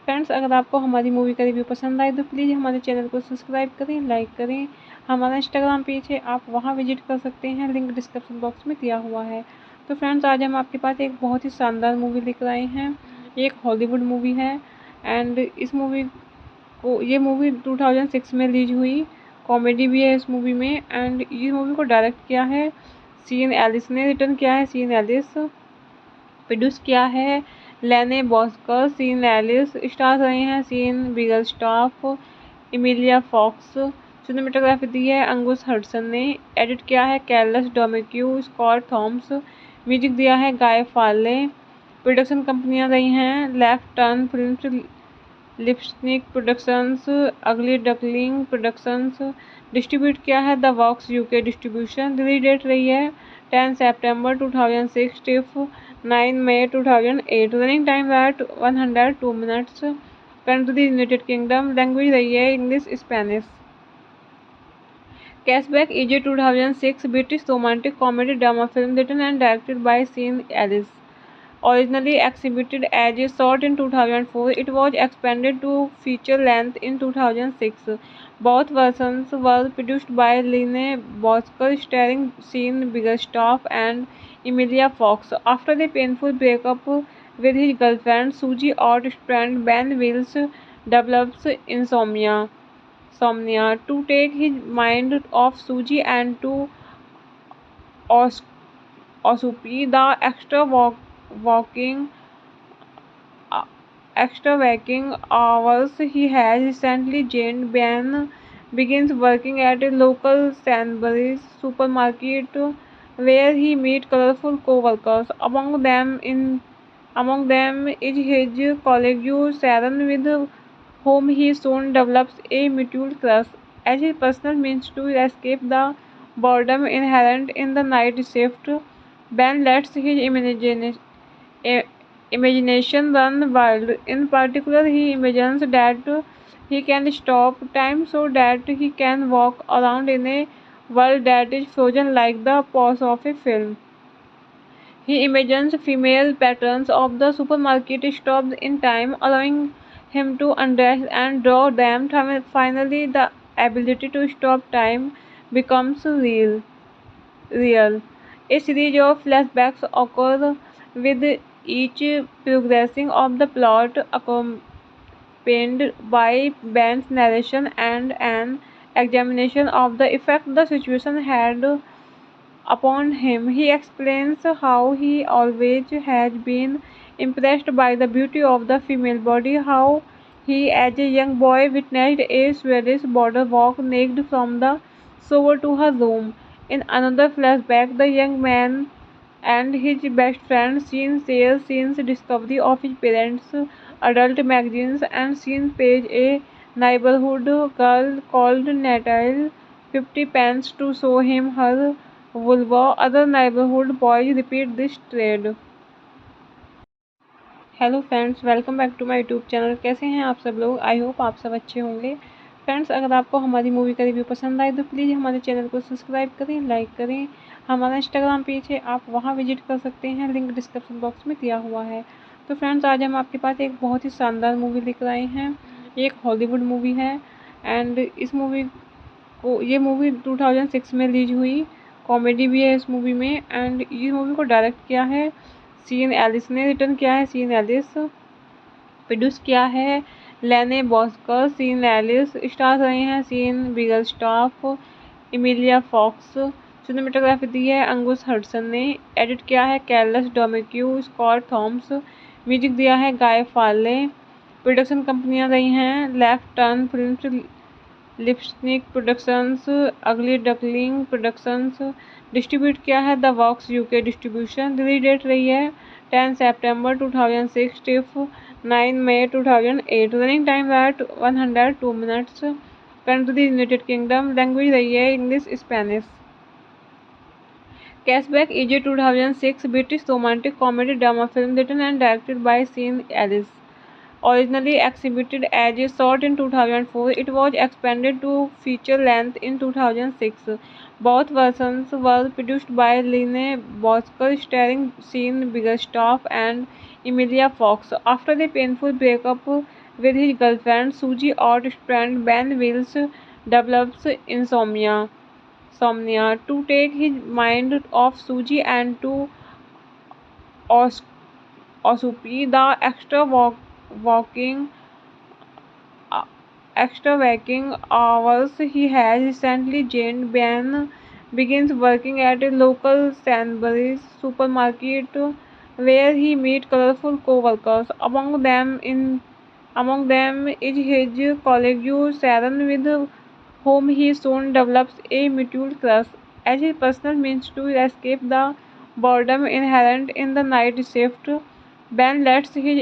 Friends, अगर आपको हमारी मूवी का रिव्यू पसंद आए तो प्लीज़ हमारे चैनल को सब्सक्राइब करें, लाइक करें। हमारा इंस्टाग्राम पेज है, आप वहाँ विजिट कर सकते हैं, लिंक डिस्क्रिप्शन बॉक्स में दिया हुआ है। तो फ्रेंड्स, आज हम आपके पास एक बहुत ही शानदार मूवी लेकर आए हैं। एक हॉलीवुड मूवी है एंड ये मूवी 2006 में रिलीज हुई। कॉमेडी भी है इस मूवी में एंड ये मूवी को डायरेक्ट किया है सीन एलिस ने, रिटर्न किया है सीन एलिस, प्रोड्यूस किया है लेने बॉस्कर। सीन एलिस स्टार रहे हैं Sean Biggerstaff, Emilia Fox. Cinematography दी है अंगुस हडसन ने। एडिट किया है Carlos Domeque, Scott Thomas. Music दिया है गाय फाले। प्रोडक्शन कंपनियां रही हैं Left Turn Films, Lipstick Productions, Ugly Duckling Productions. Distribute किया है the walks UK distribution. Release date रही है 10 सितंबर 2006 टिफ 9 मई 2008। Running time at 102 minutes. Country United Kingdom. Language रही है English Spanish. Cashback is a 2006 British romantic comedy drama film written and directed by Sean Ellis. Originally exhibited as a short in 2004, it was expanded to feature length in 2006. Both versions were produced by Lene Bosker, starring Sean Biggerstaff and Emilia Fox. After a painful breakup with his girlfriend Suji, odd friend Ben Wills develops insomnia to take his mind off Suji and to Os- Osupi. The walking uh, extra waking hours he has recently gained. Ben begins working at a local Sainsbury's supermarket where he meets colorful co-workers. Among them is his colleague Sharon, with whom he soon develops a mutual crush. As his personal means to escape the boredom inherent in the night shift, Ben lets his i- imagination run wild. In particular, he imagines that he can stop time so that he can walk around in a world that is frozen like the pause of a film. He imagines female patrons of the supermarket stopped in time, allowing him to undress and draw them. Finally, the ability to stop time becomes real. A series of flashbacks occur with each progressing of the plot, accompanied by Ben's narration and an examination of the effect the situation had upon him. He explains how he always has been impressed by the beauty of the female body, how he, as a young boy, witnessed a Swedish border walk naked from the shore to her room. In another flashback, the young man and his best friend Sean shares Sean's discovery of his parents' adult magazines, and Sean pays a neighborhood girl called Natalie 50 pence to show him her vulva. Other neighborhood boys repeat this trade. Hello friends, welcome back to my YouTube channel. कैसे हैं आप सब लोग? I hope आप सब अच्छे होंगे। Friends, अगर आपको हमारी मूवी का रिव्यू पसंद आए तो प्लीज़ हमारे चैनल को सब्सक्राइब करें, लाइक करें। हमारा इंस्टाग्राम पेज है, आप वहां विजिट कर सकते हैं, लिंक डिस्क्रिप्शन बॉक्स में दिया हुआ है। तो फ्रेंड्स, आज हम आपके पास एक बहुत ही शानदार मूवी लेकर आए हैं। एक हॉलीवुड मूवी है एंड इस मूवी को ये मूवी 2006 में रिलीज हुई। कॉमेडी भी है इस मूवी में एंड इस मूवी को डायरेक्ट किया है सीन एलिस ने, रिटर्न किया है सीन एलिस, प्रोड्यूस किया है लेने बॉस्कर। सीन एलिस स्टार रहे हैं Sean Biggerstaff, Emilia Fox. Cinematography दी है अंगुस हडसन ने। एडिट किया है Carlos Domeque, Scott Thomas. Music दिया है गाय फाले। प्रोडक्शन कंपनियां रही हैं Left Turn Films, Lipstick Productions, Ugly Duckling Productions. Distribute किया है the walks UK distribution. Release date रही है 10 सितंबर 2006 टिफ 9 मई 2008। Running time at 102 minutes. Country United Kingdom. Language रही है English Spanish. Cashback is a 2006 British romantic comedy drama film written and directed by Sean Ellis. Originally exhibited as a short in 2004, it was expanded to feature length in 2006. Both versions were produced by Lene Bosker, starring Sean Biggerstaff and Emilia Fox. After a painful breakup with his girlfriend, Suji, odd friend Ben Wills develops insomnia to take his mind off Suji and to Os- Osupi. The walking extra waking hours he has recently gained. Ben begins working at a local Sainsbury's supermarket where he meets colorful co-workers. Among them is his colleague Sharon, with whom he soon develops a mutual crush. As his personal means to escape the boredom inherent in the night shift, Ben lets his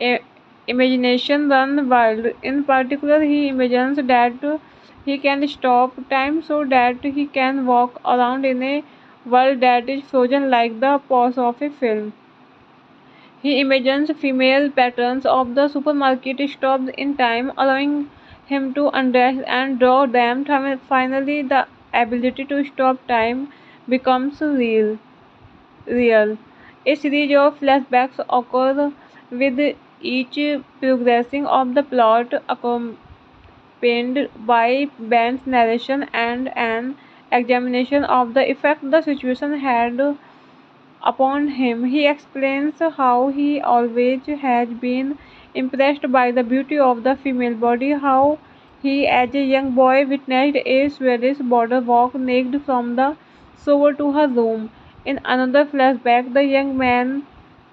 i- imagination run wild. In particular, he imagines that he can stop time so that he can walk around in a world that is frozen like the pause of a film. He imagines female patrons of the supermarket stopped in time, allowing him to undress and draw them. Finally, the ability to stop time becomes real. A series of flashbacks occur with each progressing of the plot, accompanied by Ben's narration and an examination of the effect the situation had upon him. He explains how he always has been impressed by the beauty of the female body, how he, as a young boy, witnessed a Swedish border walk naked from the shore to her room. In another flashback, the young man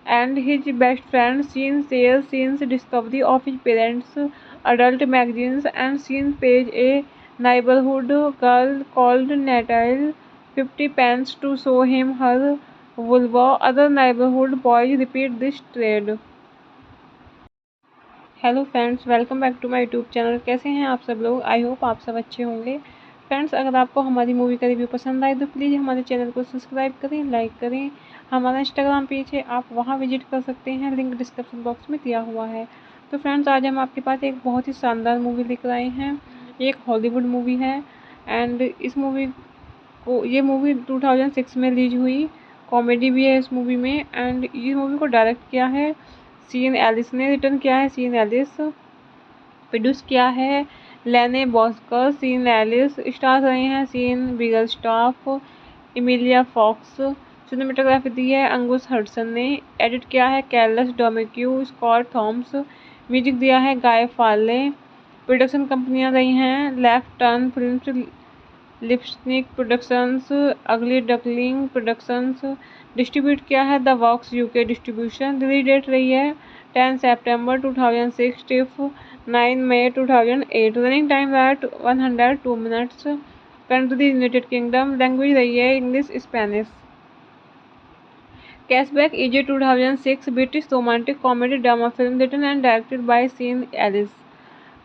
and his best friend Sean shares Sean's discovery of his parents' adult magazines, and Sean pays a neighborhood girl called Natalie 50 pence to show him her vulva. Other neighborhood boys repeat this trade. Hello friends, welcome back to my YouTube channel. कैसे हैं आप सब लोग? I hope आप सब अच्छे होंगे। Friends, अगर आपको हमारी मूवी का रिव्यू पसंद आए तो प्लीज़ हमारे चैनल को सब्सक्राइब करें, लाइक करें। हमारा इंस्टाग्राम पेज है, आप वहां विजिट कर सकते हैं, लिंक डिस्क्रिप्शन बॉक्स में दिया हुआ है। तो फ्रेंड्स, आज हम आपके पास एक बहुत ही शानदार मूवी लेकर आए हैं। एक हॉलीवुड मूवी है एंड इस मूवी को ये मूवी 2006 में रिलीज हुई। कॉमेडी भी है इस मूवी में एंड ये मूवी को डायरेक्ट किया है सीन एलिस ने, रिटर्न किया है सीन एलिस, प्रोड्यूस किया है लेने बॉस्कर। सीन एलिस स्टार रहे हैं Sean Biggerstaff, Emilia Fox. Cinematography दी है अंगुस हडसन ने। एडिट किया है Carlos Domeque, Scott Thomas. Music दिया है गाय फाले। प्रोडक्शन कंपनियां रही हैं Left Turn Films, Lipstick Productions, Ugly Duckling Productions. Distribute किया है the walks UK distribution. Release date रही है 10 सितंबर 2006 टिफ 9 मई 2008। Running time at 102 minutes. Country United Kingdom. Language रही है English Spanish. Cashback is a 2006 British romantic comedy drama film written and directed by Sean Ellis.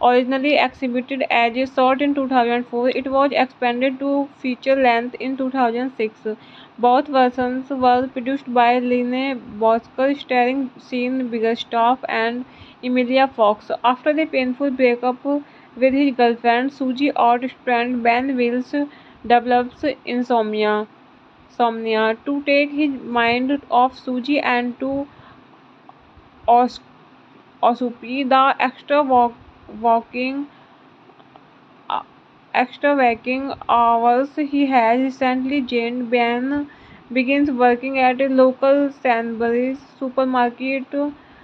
Originally exhibited as a short in 2004, it was expanded to feature length in 2006. Both versions were produced by Lene Bosker, starring Sean Biggerstaff and Emilia Fox. After a painful breakup with his girlfriend, Suji Ort's friend Ben Wills develops insomnia. To take his mind off Suji and to Osupi, the uh, extra waking hours he has recently gained, Ben begins working at a local Sainsbury's supermarket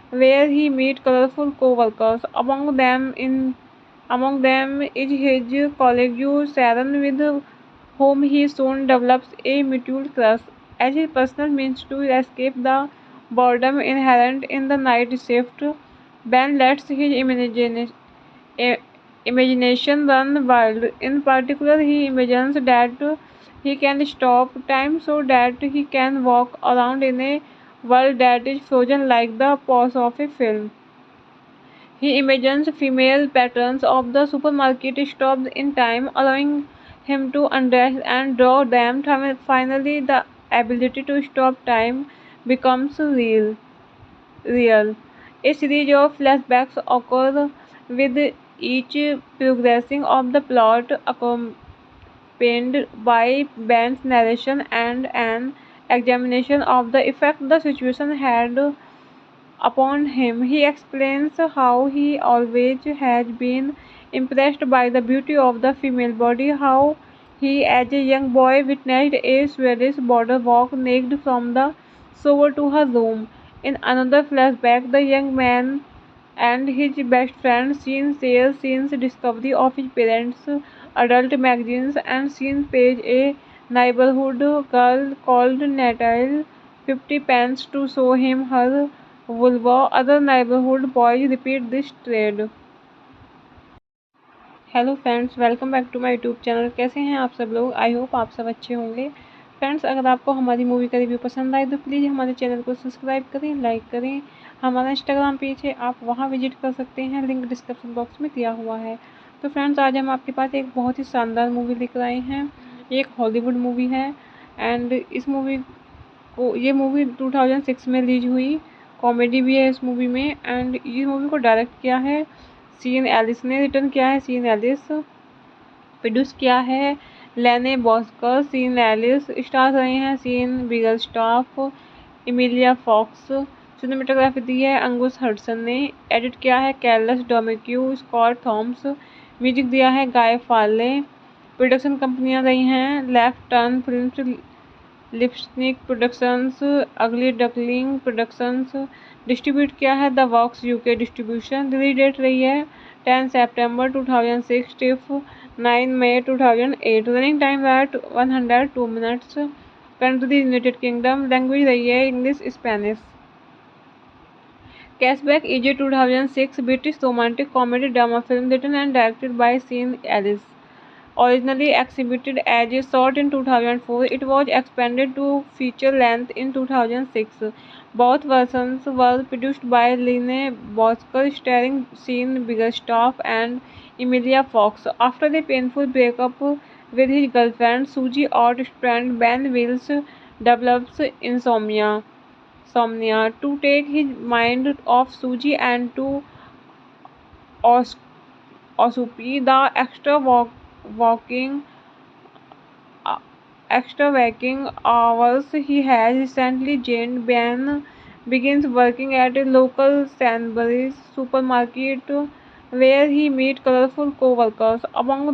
where he meets colorful co-workers. Among them is his colleague Sharon, with whom he soon develops a mutual crush. As his personal means to escape the boredom inherent in the night shift, Ben lets his imagination run wild. In particular, he imagines that he can stop time so that he can walk around in a world that is frozen like the pause of a film. He imagines female patrons of the supermarket stopped in time, allowing him to undress and draw them. Finally, the ability to stop time becomes real. A series of flashbacks occur, with each progressing of the plot accompanied by Ben's narration and an examination of the effect the situation had upon him. He explains how he always has been impressed by the beauty of the female body, how he, as a young boy, witnessed a Swedish border walk naked from the shore to her room. In another flashback, the young man and his best friend Sean shares Sean's discovery of his parents' adult magazines, and Sean pays a neighborhood girl called Natalie 50 pence to show him her vulva. Other neighborhood boys repeat this trade. Hello friends, welcome back to my YouTube channel. कैसे हैं आप सब लोग? I hope आप सब अच्छे होंगे। Friends, अगर आपको हमारी मूवी का रिव्यू पसंद आए तो प्लीज़ हमारे चैनल को सब्सक्राइब करें, लाइक करें। हमारा इंस्टाग्राम पेज है, आप वहां विजिट कर सकते हैं, लिंक डिस्क्रिप्शन बॉक्स में दिया हुआ है। तो फ्रेंड्स, आज हम आपके पास एक बहुत ही शानदार मूवी लेकर आए हैं। एक हॉलीवुड मूवी है एंड ये मूवी 2006 में रिलीज हुई। कॉमेडी भी है इस मूवी में एंड ये मूवी को डायरेक्ट किया है सीन एलिस ने, रिटर्न किया है सीन एलिस, प्रोड्यूस किया है लेने बॉस्कर। सीन एलिस स्टार रहे हैं Sean Biggerstaff, Emilia Fox. Cinematography दी है अंगुस हडसन ने। एडिट किया है Carlos Domeque, Scott Thomas. Music दिया है गाय फाले। प्रोडक्शन कंपनियां रही हैं Left Turn Films, Lipstick Productions, Ugly Duckling Productions. Distribute किया है the walks UK distribution. Release date रही है 10 सितंबर 2006 टिफ 9 मई 2008। Running time at 102 minutes. Country United Kingdom. Language रही है English Spanish. Cashback is a 2006 British romantic comedy drama film written and directed by Sean Ellis. Originally exhibited as a short in 2004, it was expanded to feature length in 2006. Both versions were produced by Lene Bosker, starring Sean Biggerstaff and Emilia Fox. After a painful breakup with his girlfriend, Suji Ort's friend Ben Wills develops insomnia to take his mind off Suji and to Os- Osupi. The uh, extra waking hours he has recently gained. Ben begins working at a local Sainsbury's supermarket where he meets colorful co-workers. Among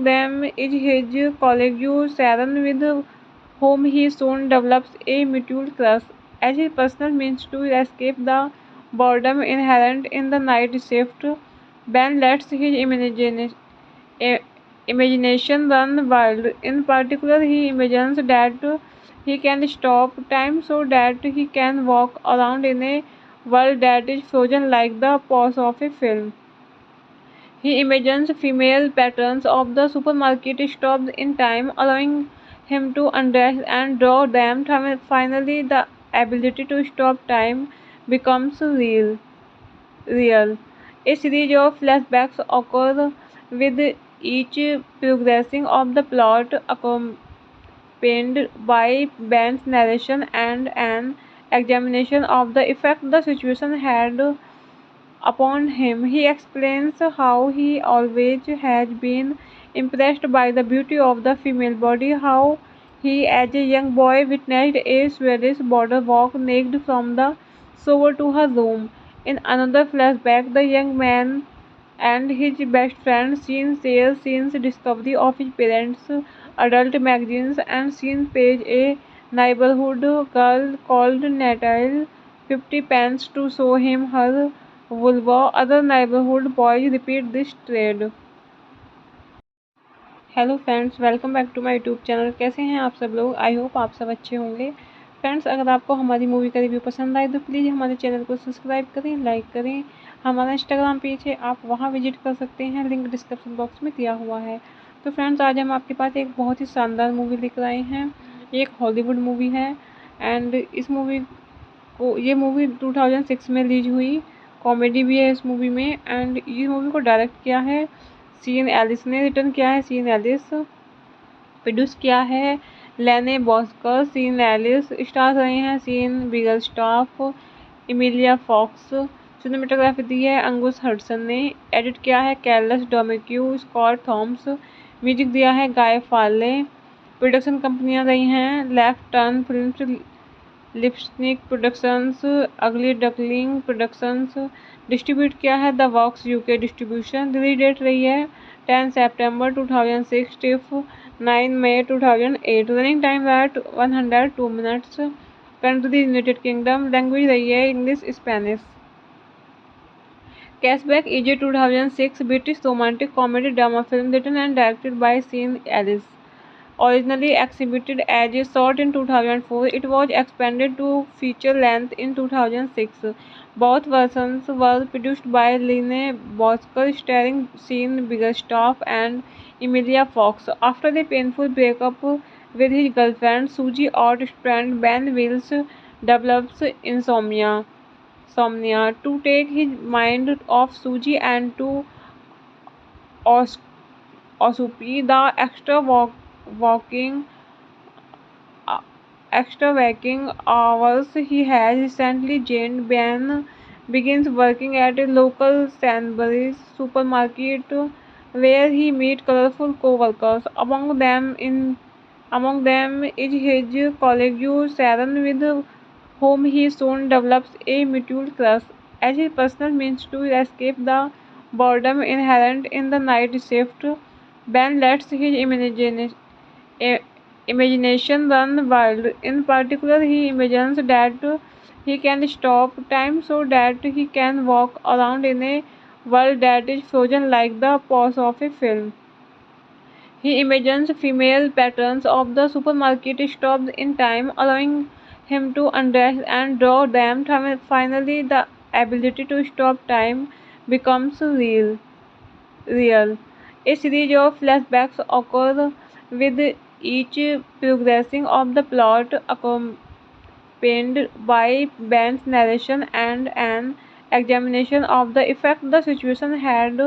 them is his colleague Sharon, with whom he soon develops a mutual crush. As his personal means to escape the boredom inherent in the night shift, Ben lets his i- imagination run wild. In particular, he imagines that he can stop time so that he can walk around in a world that is frozen like the pause of a film. He imagines female patrons of the supermarket stopped in time, allowing him to undress and draw them. Finally, the ability to stop time becomes real. A series of flashbacks occur with each progressing of the plot, accompanied by Ben's narration and an examination of the effect the situation had upon him. He explains how he always has been impressed by the beauty of the female body, how he, as a young boy, witnessed a Swedish border walk naked from the shore to her room. In another flashback, the young man and his best friend Sean shares Sean's discovery of his parents' adult magazines, and Sean pays a neighborhood girl called Natalie 50 pence to show him her vulva. Other neighborhood boys repeat this trade. Hello friends, welcome back to my YouTube channel. कैसे हैं आप सब लोग? I hope आप सब अच्छे होंगे। Friends, अगर आपको हमारी मूवी का रिव्यू पसंद आए तो प्लीज़ हमारे चैनल को सब्सक्राइब करें, लाइक करें। हमारा इंस्टाग्राम पेज है, आप वहां विजिट कर सकते हैं, लिंक डिस्क्रिप्शन बॉक्स में दिया हुआ है। तो फ्रेंड्स, आज हम आपके पास एक बहुत ही शानदार मूवी लेकर आए हैं। एक हॉलीवुड मूवी है एंड इस मूवी को ये मूवी 2006 में रिलीज हुई। कॉमेडी भी है इस मूवी में एंड ये मूवी को डायरेक्ट किया है सीन एलिस ने, रिटर्न किया है सीन एलिस, प्रोड्यूस किया है लेने बॉस्कर। सीन एलिस स्टार रहे हैं Sean Biggerstaff, Emilia Fox. Cinematography दी है अंगुस हडसन ने। एडिट किया है Carlos Domeque, Scott Thomas. Music दिया है गाय फाले। प्रोडक्शन कंपनियां रही हैं Left Turn Films, Lipstick Productions, Ugly Duckling Productions. Distribute किया है the walks UK distribution. Release date रही है 10 सितंबर 2006 टिफ 9 मई 2008। Running time at 102 minutes. Country United Kingdom. Language रही है English Spanish. Cashback is a 2006 British romantic comedy drama film written and directed by Sean Ellis. Originally exhibited as a short in 2004, it was expanded to feature length in 2006. Both versions were produced by Lene Bosker, starring Sean Biggerstaff and Emilia Fox. After a painful breakup with his girlfriend, Suji Ort's friend Ben Wills develops insomnia to take his mind off Suji and to Os- Osupi. The walking extra waking hours he has recently gained. Ben begins working at a local Sainsbury's supermarket where he meets colorful co-workers. Among them is his colleague Sharon, with whom he soon develops a mutual crush. As his personal means to escape the boredom inherent in the night shift, Ben lets his imagination run wild. In particular, he imagines that he can stop time so that he can walk around in a world that is frozen like the pause of a film. He imagines female patrons of the supermarket stopped in time, allowing him to undress and draw them. Finally, the ability to stop time becomes real. A series of flashbacks occur with each progressing of the plot, accompanied by Ben's narration and an examination of the effect the situation had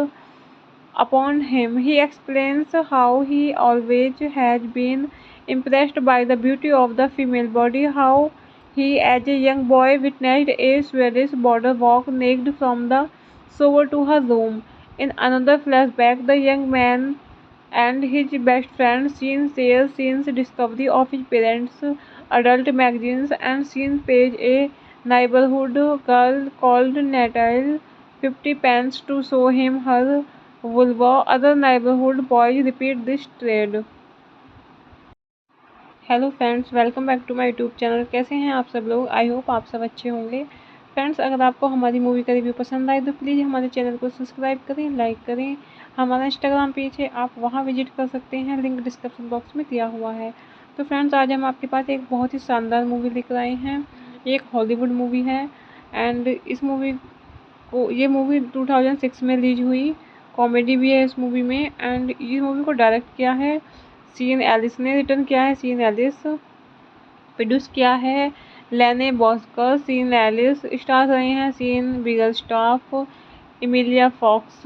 upon him. He explains how he always has been impressed by the beauty of the female body, how he, as a young boy, witnessed a Swedish border walk naked from the shore to her room. In another flashback, the young man and his best friend Sean shares Sean's discovery of his parents' adult magazines and Sean pays a neighborhood girl called Natalie 50 pence to show him her vulva. Other neighborhood boys repeat this trade. Hello friends, welcome back to my YouTube channel. कैसे हैं आप सब लोग? I hope आप सब अच्छे होंगे। Friends, अगर आपको हमारी मूवी का रिव्यू पसंद आए तो प्लीज़ हमारे चैनल को सब्सक्राइब करें, लाइक करें। हमारा इंस्टाग्राम पेज है, आप वहां विजिट कर सकते हैं, लिंक डिस्क्रिप्शन बॉक्स में दिया हुआ है। तो फ्रेंड्स, आज हम आपके पास एक बहुत ही शानदार मूवी लेकर आए हैं। एक हॉलीवुड मूवी है एंड इस मूवी को ये मूवी 2006 में रिलीज हुई। कॉमेडी भी है इस मूवी में एंड इस मूवी को डायरेक्ट किया है सीन एलिस ने, रिटर्न किया है सीन एलिस, प्रोड्यूस किया है लेने बॉस्कर। सीन एलिस स्टार रहे हैं Sean Biggerstaff, Emilia Fox.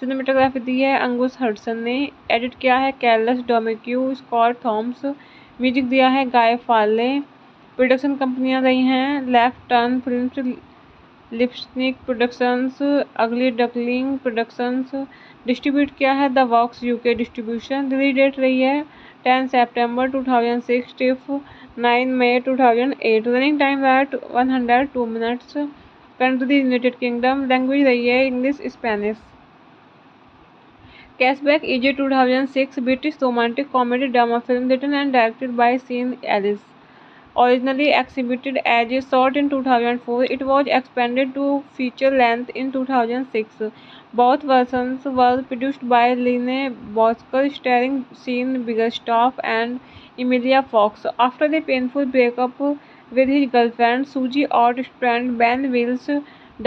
Cinematography दी है अंगुस हडसन ने। एडिट किया है Carlos Domeque, Scott Thomas. Music दिया है गाय फाले। प्रोडक्शन कंपनियां रही हैं Left Turn Films, Lipstick Productions, Ugly Duckling Productions. Distribute किया है the walks UK distribution. Release date रही है 10 सितंबर 2006 टिफ 9 मई 2008। Running time at 102 minutes. Country United Kingdom. Language रही है English Spanish. Cashback is a 2006 British romantic comedy drama film written and directed by Sean Ellis. Originally exhibited as a short in 2004, it was expanded to feature length in 2006. Both versions were produced by Lene Bosker, starring Sean Biggerstaff and Emilia Fox. After a painful breakup with his girlfriend, Susie Ott's friend Ben Wills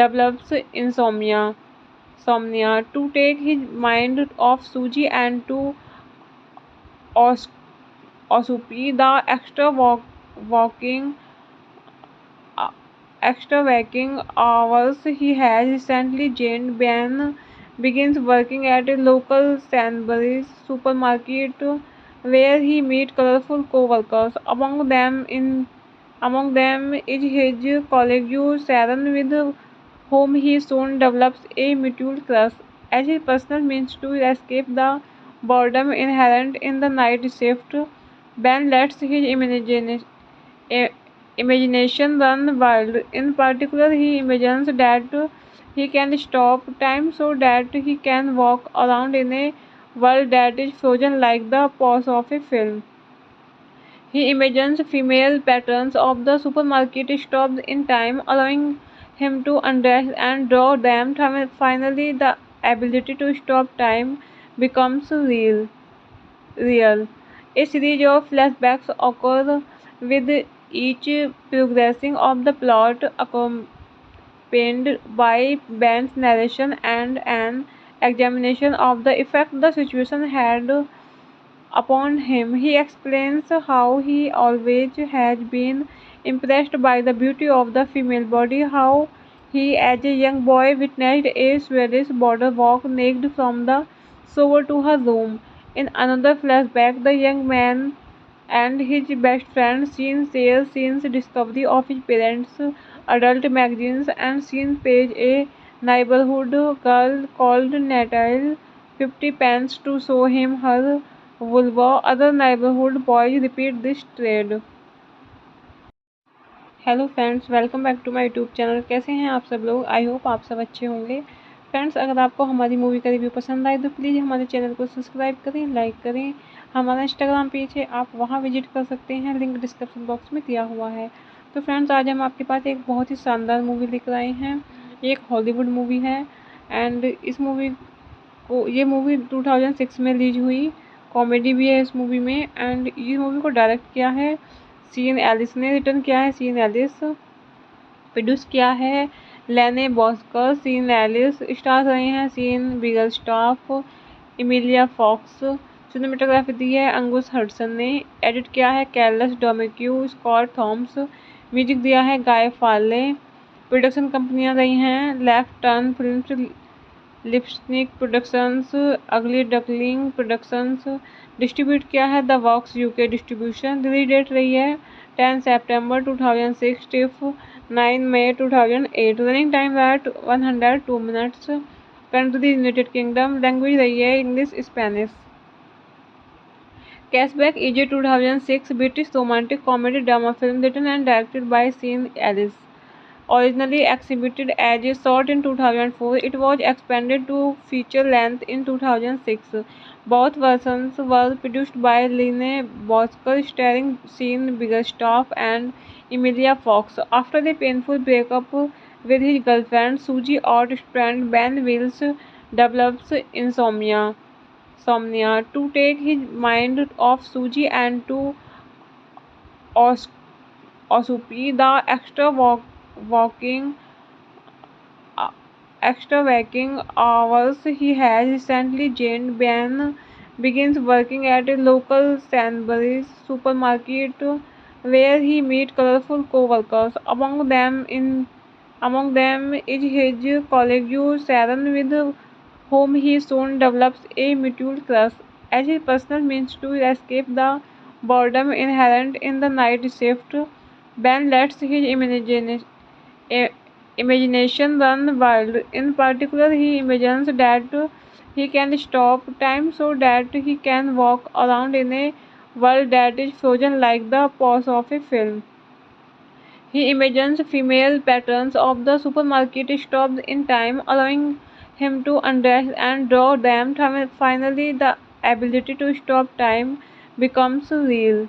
develops insomnia. To take his mind off Susie and to Osupi, the uh, extra waking hours he has recently gained, Ben begins working at a local Sainsbury's supermarket where he meets colorful co-workers. Among them is his colleague Sharon, with whom he soon develops a mutual crush. As his personal means to escape the boredom inherent in the night shift, Ben lets his imagination run wild. In particular, he imagines that he can stop time so that he can walk around in a world that is frozen like the pause of a film. He imagines female patrons of the supermarket stopped in time, allowing him to undress and draw them. Finally, the ability to stop time becomes real. A series of flashbacks occur with each progressing of the plot, accompanied by Ben's narration and an examination of the effect the situation had upon him. He explains how he always has been impressed by the beauty of the female body, how he, as a young boy, witnessed a Swedish border walk naked from the shore to her room. In another flashback, the young man and his best friend Sean shares Sean's discovery of his parents' adult magazines and Sean pays a neighborhood girl called Natalie 50 pence to show him her vulva. Other neighborhood boys repeat this trade. Hello friends, welcome back to my YouTube channel. कैसे हैं आप सब लोग? I hope आप सब अच्छे होंगे। Friends, अगर आपको हमारी मूवी का रिव्यू पसंद आए तो प्लीज़ हमारे चैनल को सब्सक्राइब करें, लाइक करें। हमारा इंस्टाग्राम पेज है, आप वहाँ विजिट कर सकते हैं, लिंक डिस्क्रिप्शन बॉक्स में दिया हुआ है। तो फ्रेंड्स, आज हम आपके पास एक बहुत ही शानदार मूवी लेकर आए हैं। एक हॉलीवुड मूवी है एंड ये मूवी 2006 में रिलीज हुई। कॉमेडी भी है इस मूवी में एंड ये मूवी को डायरेक्ट किया है सीन एलिस ने, रिटर्न किया है सीन एलिस, प्रोड्यूस किया है लेने बॉस्कर। सीन एलिस स्टार रहे हैं Sean Biggerstaff, Emilia Fox. Cinematography दी है अंगुस हडसन ने। एडिट किया है Carlos Domeque, Scott Thomas. Music दिया है गाय फाले। प्रोडक्शन कंपनियां रही हैं Left Turn Films, Lipstick Productions, Ugly Duckling Productions. Distribute किया है the walks UK distribution. Release date रही है 10 सितंबर 2006 टिफ 9 मई 2008। Running time at 102 minutes. Country United Kingdom. Language रही है English Spanish. Cashback is a 2006 British romantic comedy drama film written and directed by Sean Ellis. Originally exhibited as a short in 2004, it was expanded to feature length in 2006. Both versions were produced by Lene Bosker, starring Sean Biggerstaff and Emilia Fox. After a painful breakup with his girlfriend, Suji Ort's friend Ben Wills develops insomnia to take his mind off Suji and to Osupi. The extra waking hours he has recently gained. Ben begins working at a local Sainsbury's supermarket where he meets colorful co-workers. Among them is his colleague Sharon, with whom he soon develops a mutual crush. As his personal means to escape the boredom inherent in the night shift, Ben lets his imagination run wild. In particular, he imagines that he can stop time so that he can walk around in a world that is frozen like the pause of a film. He imagines female patrons of the supermarket stopped in time, allowing him to undress and draw them. Finally, the ability to stop time becomes real.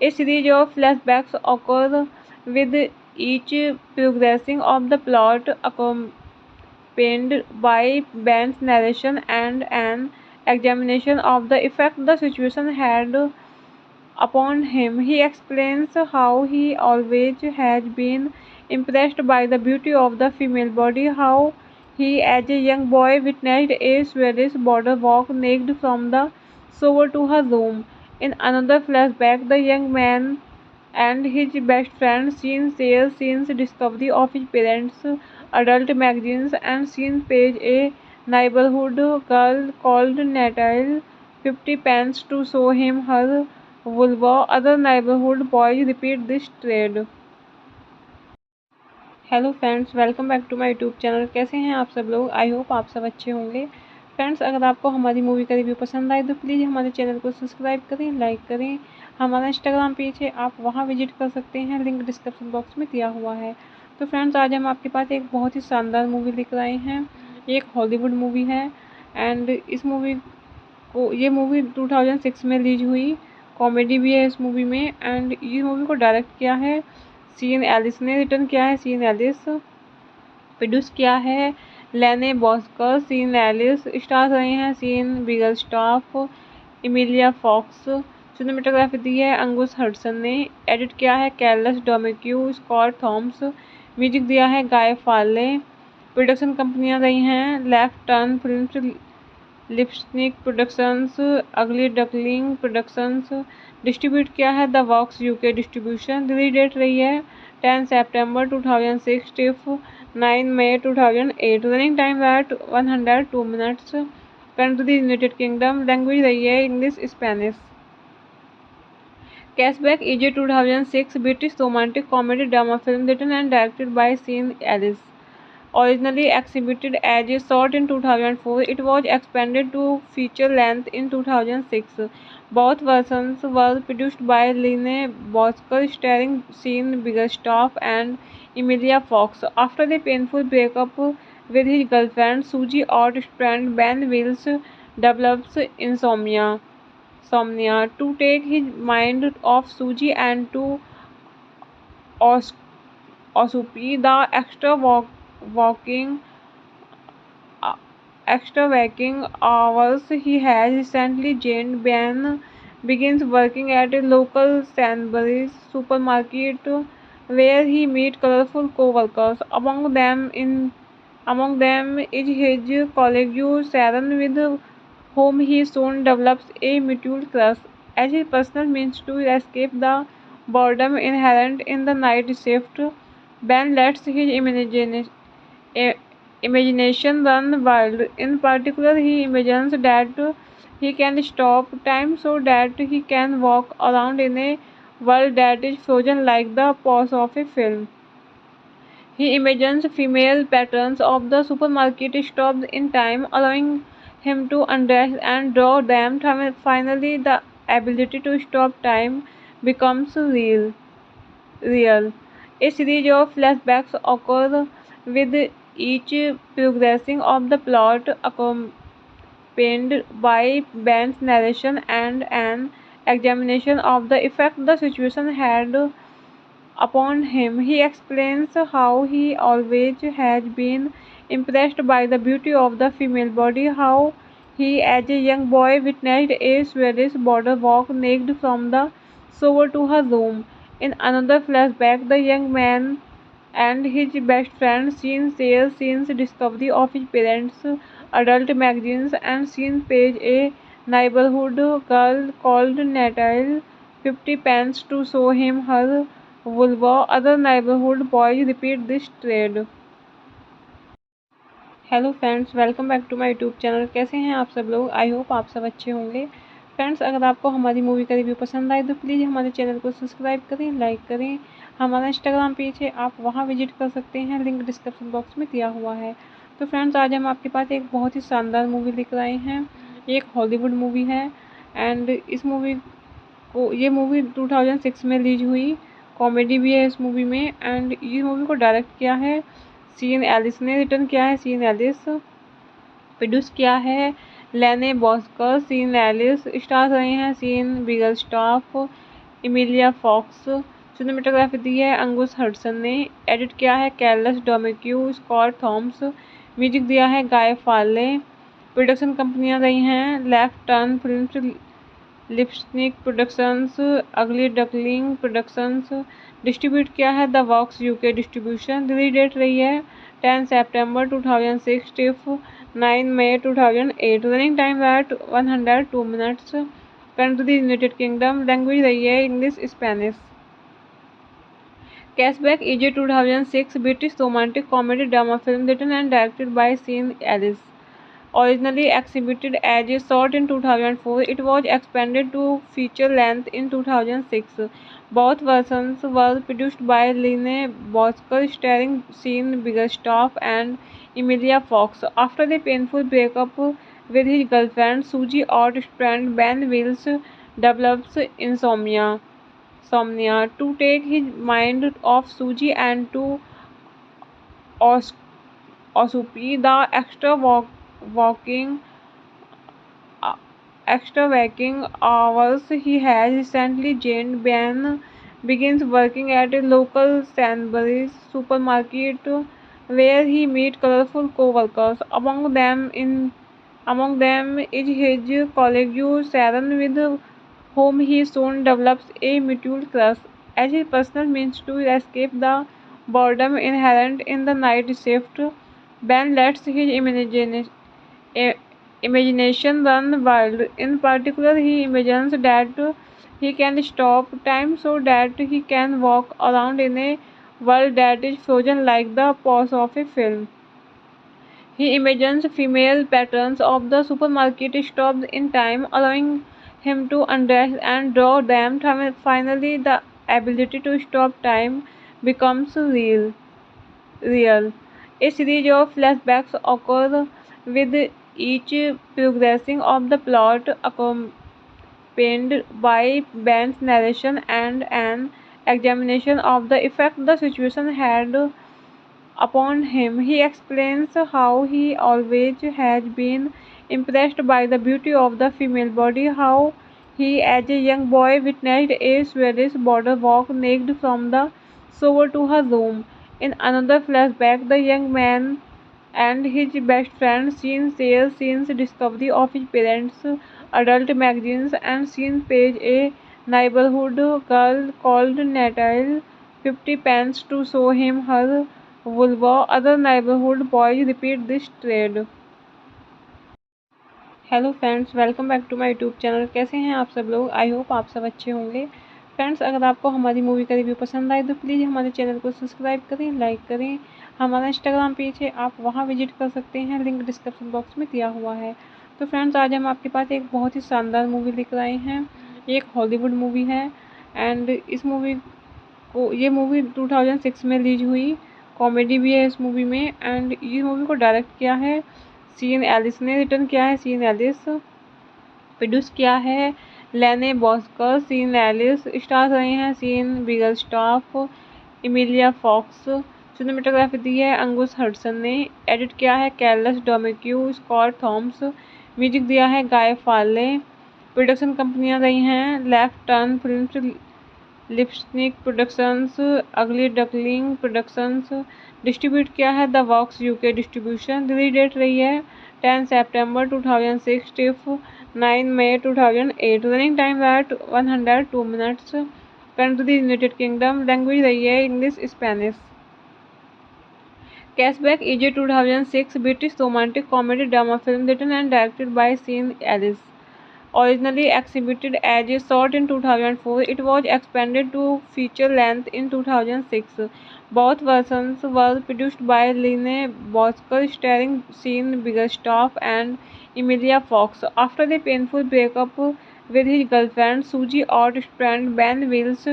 A series of flashbacks occur, with each progressing of the plot accompanied by Ben's narration and an examination of the effect the situation had upon him. He explains how he always has been impressed by the beauty of the female body, how he as a young boy witnessed a Swedish border walk naked from the shore to her room. In another flashback, the young man and his best friend Sean shares Sean's discovery of his parents' adult magazines, and Sean pays a neighborhood girl called Natalie 50 pence to show him her vulva. Other neighborhood boys repeat this trade. Hello friends, welcome back to my YouTube channel. कैसे हैं आप सब लोग? I hope आप सब अच्छे होंगे। Friends, अगर आपको हमारी मूवी का रिव्यू पसंद आए तो प्लीज़ हमारे चैनल को सब्सक्राइब करें, लाइक करें। हमारा इंस्टाग्राम पेज है, आप वहाँ विजिट कर सकते हैं, लिंक डिस्क्रिप्शन बॉक्स में दिया हुआ है। तो फ्रेंड्स, आज हम आपके पास एक बहुत ही शानदार मूवी लेकर आए हैं। एक हॉलीवुड मूवी है एंड ये मूवी 2006 में रिलीज हुई। कॉमेडी भी है इस मूवी में एंड ये मूवी को डायरेक्ट किया है सीन एलिस ने, रिटर्न किया है सीन एलिस, प्रोड्यूस किया है लेने बॉस्कर। सीन एलिस स्टार रहे हैं Sean Biggerstaff, Emilia Fox. Cinematography दी है अंगुस हडसन ने। एडिट किया है Carlos Domeque, Scott Thomas. Music दिया है गाय फाले। प्रोडक्शन कंपनियां रही हैं Left Turn Films, Lipstick Productions, Ugly Duckling Productions. Distribute किया है the walks UK distribution. Release date रही है 10 सितंबर 2006 टिफ 9 मई 2008। Running time at 102 minutes. Country United Kingdom. Language रही है English Spanish. Cashback is a 2006 British romantic comedy drama film written and directed by Sean Ellis. Originally exhibited as a short in 2004, it was expanded to feature length in 2006. Both versions were produced by Lene Bosker, starring Sean Biggerstaff and Emilia Fox. After a painful breakup with his girlfriend Suji, odd friend Ben Wills develops insomnia to take his mind off Suji and to Os- Osupi. The uh, extra waking hours he has recently gained. Ben begins working at a local Sainsbury's supermarket where he meets colorful co-workers. Among them is his colleague Sharon, with whom he soon develops a mutual crush. As his personal means to escape the boredom inherent in the night shift, Ben lets his i- imagination run wild. In particular, he imagines that he can stop time so that he can walk around in a world that is frozen like the pause of a film. He imagines female patrons of the supermarket stopped in time, allowing him to undress and draw them. Finally, the ability to stop time becomes real. A series of flashbacks occur with each progressing of the plot, accompanied by Ben's narration and an examination of the effect the situation had upon him. He explains how he always has been impressed by the beauty of the female body, how he, as a young boy, witnessed a Swedish border walk naked from the shore to her room. In another flashback, the young man and his best friend Sean shares Sean's discovery of his parents' adult magazines, and Sean pays a neighborhood girl called Natalie 50 pence to show him her vulva. Other neighborhood boys repeat this trade. Hello friends, welcome back to my YouTube channel. कैसे हैं आप सब लोग? I hope आप सब अच्छे होंगे। Friends, अगर आपको हमारी मूवी का रिव्यू पसंद आए तो प्लीज़ हमारे चैनल को सब्सक्राइब करें, लाइक करें। हमारा इंस्टाग्राम पेज है, आप वहां विजिट कर सकते हैं, लिंक डिस्क्रिप्शन बॉक्स में दिया हुआ है। तो फ्रेंड्स, आज हम आपके पास एक बहुत ही शानदार मूवी लेकर आए हैं। एक हॉलीवुड मूवी है एंड इस मूवी को ये मूवी 2006 में रिलीज हुई। कॉमेडी भी है इस मूवी में एंड ये मूवी को डायरेक्ट किया है सीन एलिस ने, रिटर्न किया है सीन एलिस, प्रोड्यूस किया है लेने बॉस्कर। सीन एलिस स्टार रहे हैं Sean Biggerstaff, Emilia Fox. Cinematography दी है अंगुस हडसन ने। एडिट किया है Carlos Domeque, Scott Thomas. Music दिया है गाय फाले। प्रोडक्शन कंपनियां रही हैं Left Turn Films, Lipstick Productions, Ugly Duckling Productions. Distribute किया है the walks UK distribution. Release date रही है 10 सितंबर 2006 टिफ 9 मई 2008। Running time at 102 minutes. Country United Kingdom. Language रही है English Spanish. Cashback is a 2006 British romantic comedy drama film written and directed by Sean Ellis. Originally exhibited as a short in 2004, it was expanded to feature length in 2006. Both versions were produced by Lene Bosker, starring Sean Biggerstaff and Emilia Fox. After a painful breakup with his girlfriend, Suji, odd friend Ben Wills develops insomnia to take his mind off Suji and to Os- Osupi. The walking uh, extra waking hours he has recently gained. Ben begins working at a local Sainsbury's supermarket where he meets colorful co-workers. Among them is his colleague Sharon, with whom he soon develops a mutual crush. As his personal means to escape the boredom inherent in the night shift, Ben lets his i- imagination run wild. In particular, he imagines that he can stop time so that he can walk around in a world that is frozen like the pause of a film. He imagines female patrons of the supermarket stopped in time, allowing him to undress and draw them. Finally, the ability to stop time becomes real. A series of flashbacks occur with each progressing of the plot, accompanied by Ben's narration and an examination of the effect the situation had upon him. He explains how he always has been impressed by the beauty of the female body, how he, as a young boy, witnessed a Swedish border walk naked from the shore to her room. In another flashback, the young man and his best friend Sean shares Sean's discovery of his parents' adult magazines, and Sean pays a neighborhood girl called Natalie 50 pence to show him her vulva. Other neighborhood boys repeat this trade. Hello friends, welcome back to my YouTube channel. कैसे हैं आप सब लोग? I hope आप सब अच्छे होंगे। Friends, अगर आपको हमारी मूवी का रिव्यू पसंद आए तो प्लीज़ हमारे चैनल को सब्सक्राइब करें, लाइक करें। हमारा इंस्टाग्राम पेज है, आप वहां विजिट कर सकते हैं, लिंक डिस्क्रिप्शन बॉक्स में दिया हुआ है। तो फ्रेंड्स, आज हम आपके पास एक बहुत ही शानदार मूवी लेकर आए हैं। एक हॉलीवुड मूवी है एंड इस मूवी को ये मूवी 2006 में रिलीज हुई। कॉमेडी भी है इस मूवी में एंड ये मूवी को डायरेक्ट किया है सीन एलिस ने, रिटर्न किया है सीन एलिस, प्रोड्यूस किया है लेने बॉस्कर। सीन एलिस स्टार रहे हैं Sean Biggerstaff, Emilia Fox. Cinematography दी है अंगुस हडसन ने। एडिट किया है Carlos Domeque, Scott Thomas. Music दिया है गाय फाले। प्रोडक्शन कंपनियां रही हैं Left Turn Films, Lipstick Productions, Ugly Duckling Productions. Distribute किया है the walks UK distribution. Release date रही है 10 सितंबर 2006 टिफ 9 मई 2008। Running time at 102 minutes. Country United Kingdom. Language रही है English Spanish. Cashback is a 2006 British romantic comedy drama film written and directed by Sean Ellis. Originally exhibited as a short in 2004, it was expanded to feature length in 2006. Both versions were produced by Lene Bosker, starring Sean Biggerstaff and Emilia Fox. After a painful breakup with his girlfriend, Suji Ott's friend Ben Wills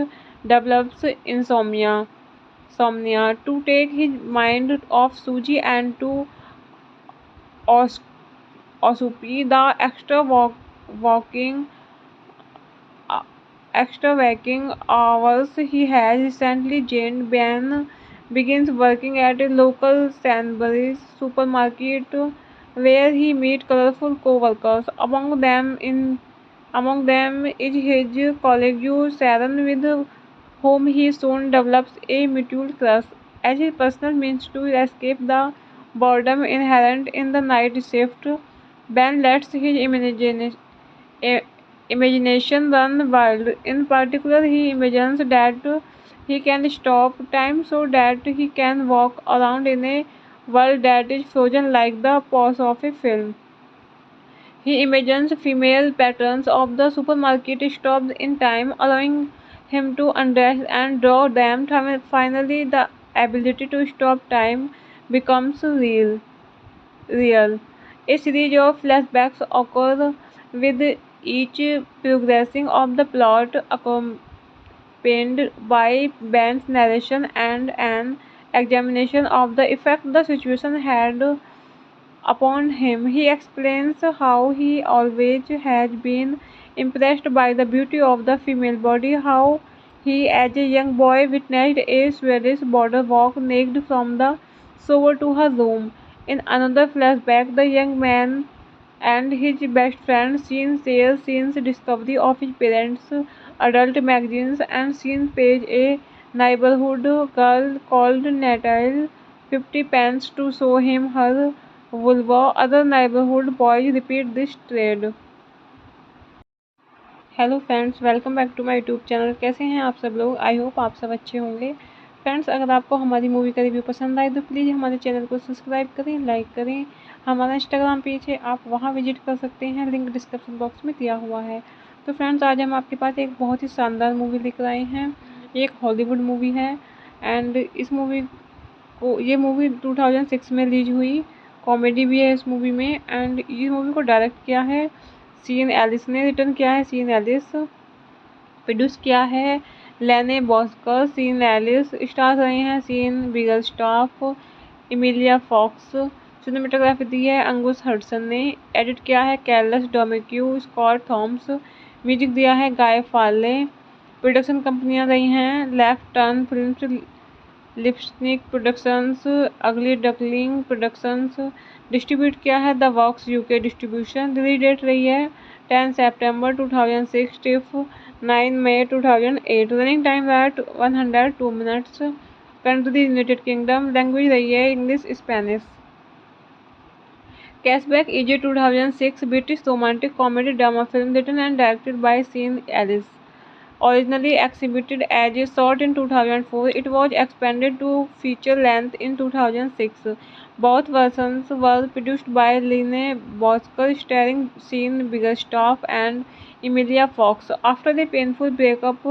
develops insomnia. To take his mind off Suji and to Osupi, the extra waking hours he has recently gained, Ben begins working at a local Sainsbury's supermarket where he meets colorful co-workers. Among them is his colleague Sharon, with whom he soon develops a mutual crush. As his personal means to escape the boredom inherent in the night shift, Ben lets his imagination run wild. In particular, he imagines that he can stop time so that he can walk around in a world that is frozen like the pause of a film. He imagines female patrons of the supermarket stopped in time, allowing him to undress and draw them. Finally, the ability to stop time becomes real. A series of flashbacks occur, with each progressing of the plot accompanied by Ben's narration and an examination of the effect the situation had upon him. He explains how he always has been impressed by the beauty of the female body, how he, as a young boy, witnessed a Swedish border walk naked from the shore to her room. In another flashback, the young man and his best friend Sean shares Sean's discovery of his parents' adult magazines, and Sean pays a neighborhood girl called Natalie 50 pence to show him her vulva. Other neighborhood boys repeat this trade. Hello friends, welcome back to my YouTube channel. कैसे हैं आप सब लोग? I hope आप सब अच्छे होंगे। Friends, अगर आपको हमारी मूवी का रिव्यू पसंद आए तो प्लीज़ हमारे चैनल को सब्सक्राइब करें, लाइक करें। हमारा इंस्टाग्राम पेज है, आप वहां विजिट कर सकते हैं, लिंक डिस्क्रिप्शन बॉक्स में दिया हुआ है। तो फ्रेंड्स, आज हम आपके पास एक बहुत ही शानदार मूवी लेकर आए हैं। एक हॉलीवुड मूवी है एंड ये मूवी 2006 में रिलीज हुई। कॉमेडी भी है इस मूवी में एंड ये मूवी को डायरेक्ट किया है सीन एलिस ने, रिटर्न किया है सीन एलिस, प्रोड्यूस किया है लेने बॉस्कर। सीन एलिस स्टार रहे हैं Sean Biggerstaff, Emilia Fox. Cinematography दी है अंगुस हडसन ने। एडिट किया है Carlos Domeque, Scott Thomas. Music दिया है गाय फाले। प्रोडक्शन कंपनियां रही हैं Left Turn Films, Lipstick Productions, Ugly Duckling Productions. Distribute किया है the walks UK distribution. Release date रही है 10 सितंबर 2006 टिफ 9 मई 2008। Running time at 102 minutes. Country United Kingdom. Language रही है English Spanish. Cashback is a 2006 British romantic comedy drama film written and directed by Sean Ellis. Originally exhibited as a short in 2004, it was expanded to feature length in 2006. Both versions were produced by Lene Bosker, starring Sean Biggerstaff and Emilia Fox. After a painful breakup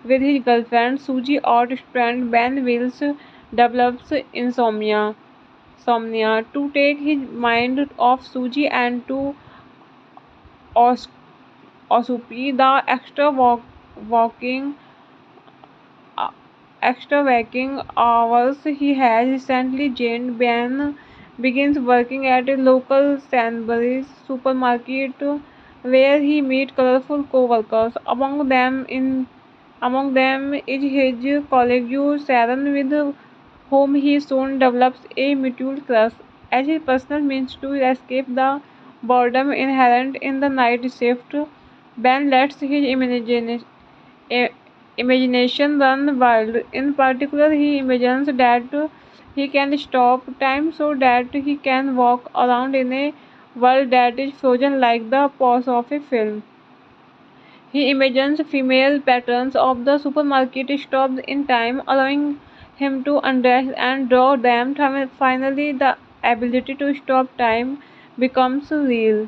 with his girlfriend, Suji Ort's friend Ben Wills develops insomnia to take his mind off Suji and to Os- Osupi. The uh, extra waking hours he has recently gained. Ben begins working at a local Sainsbury's supermarket where he meets colorful co-workers. Among them is his colleague Sharon, with whom he soon develops a mutual crush. As his personal means to escape the boredom inherent in the night shift, Ben lets his i- imagination run wild. In particular, he imagines that he can stop time so that he can walk around in a world that is frozen like the pause of a film. He imagines female patrons of the supermarket stopped in time, allowing him to undress and draw them. Finally, the ability to stop time becomes real.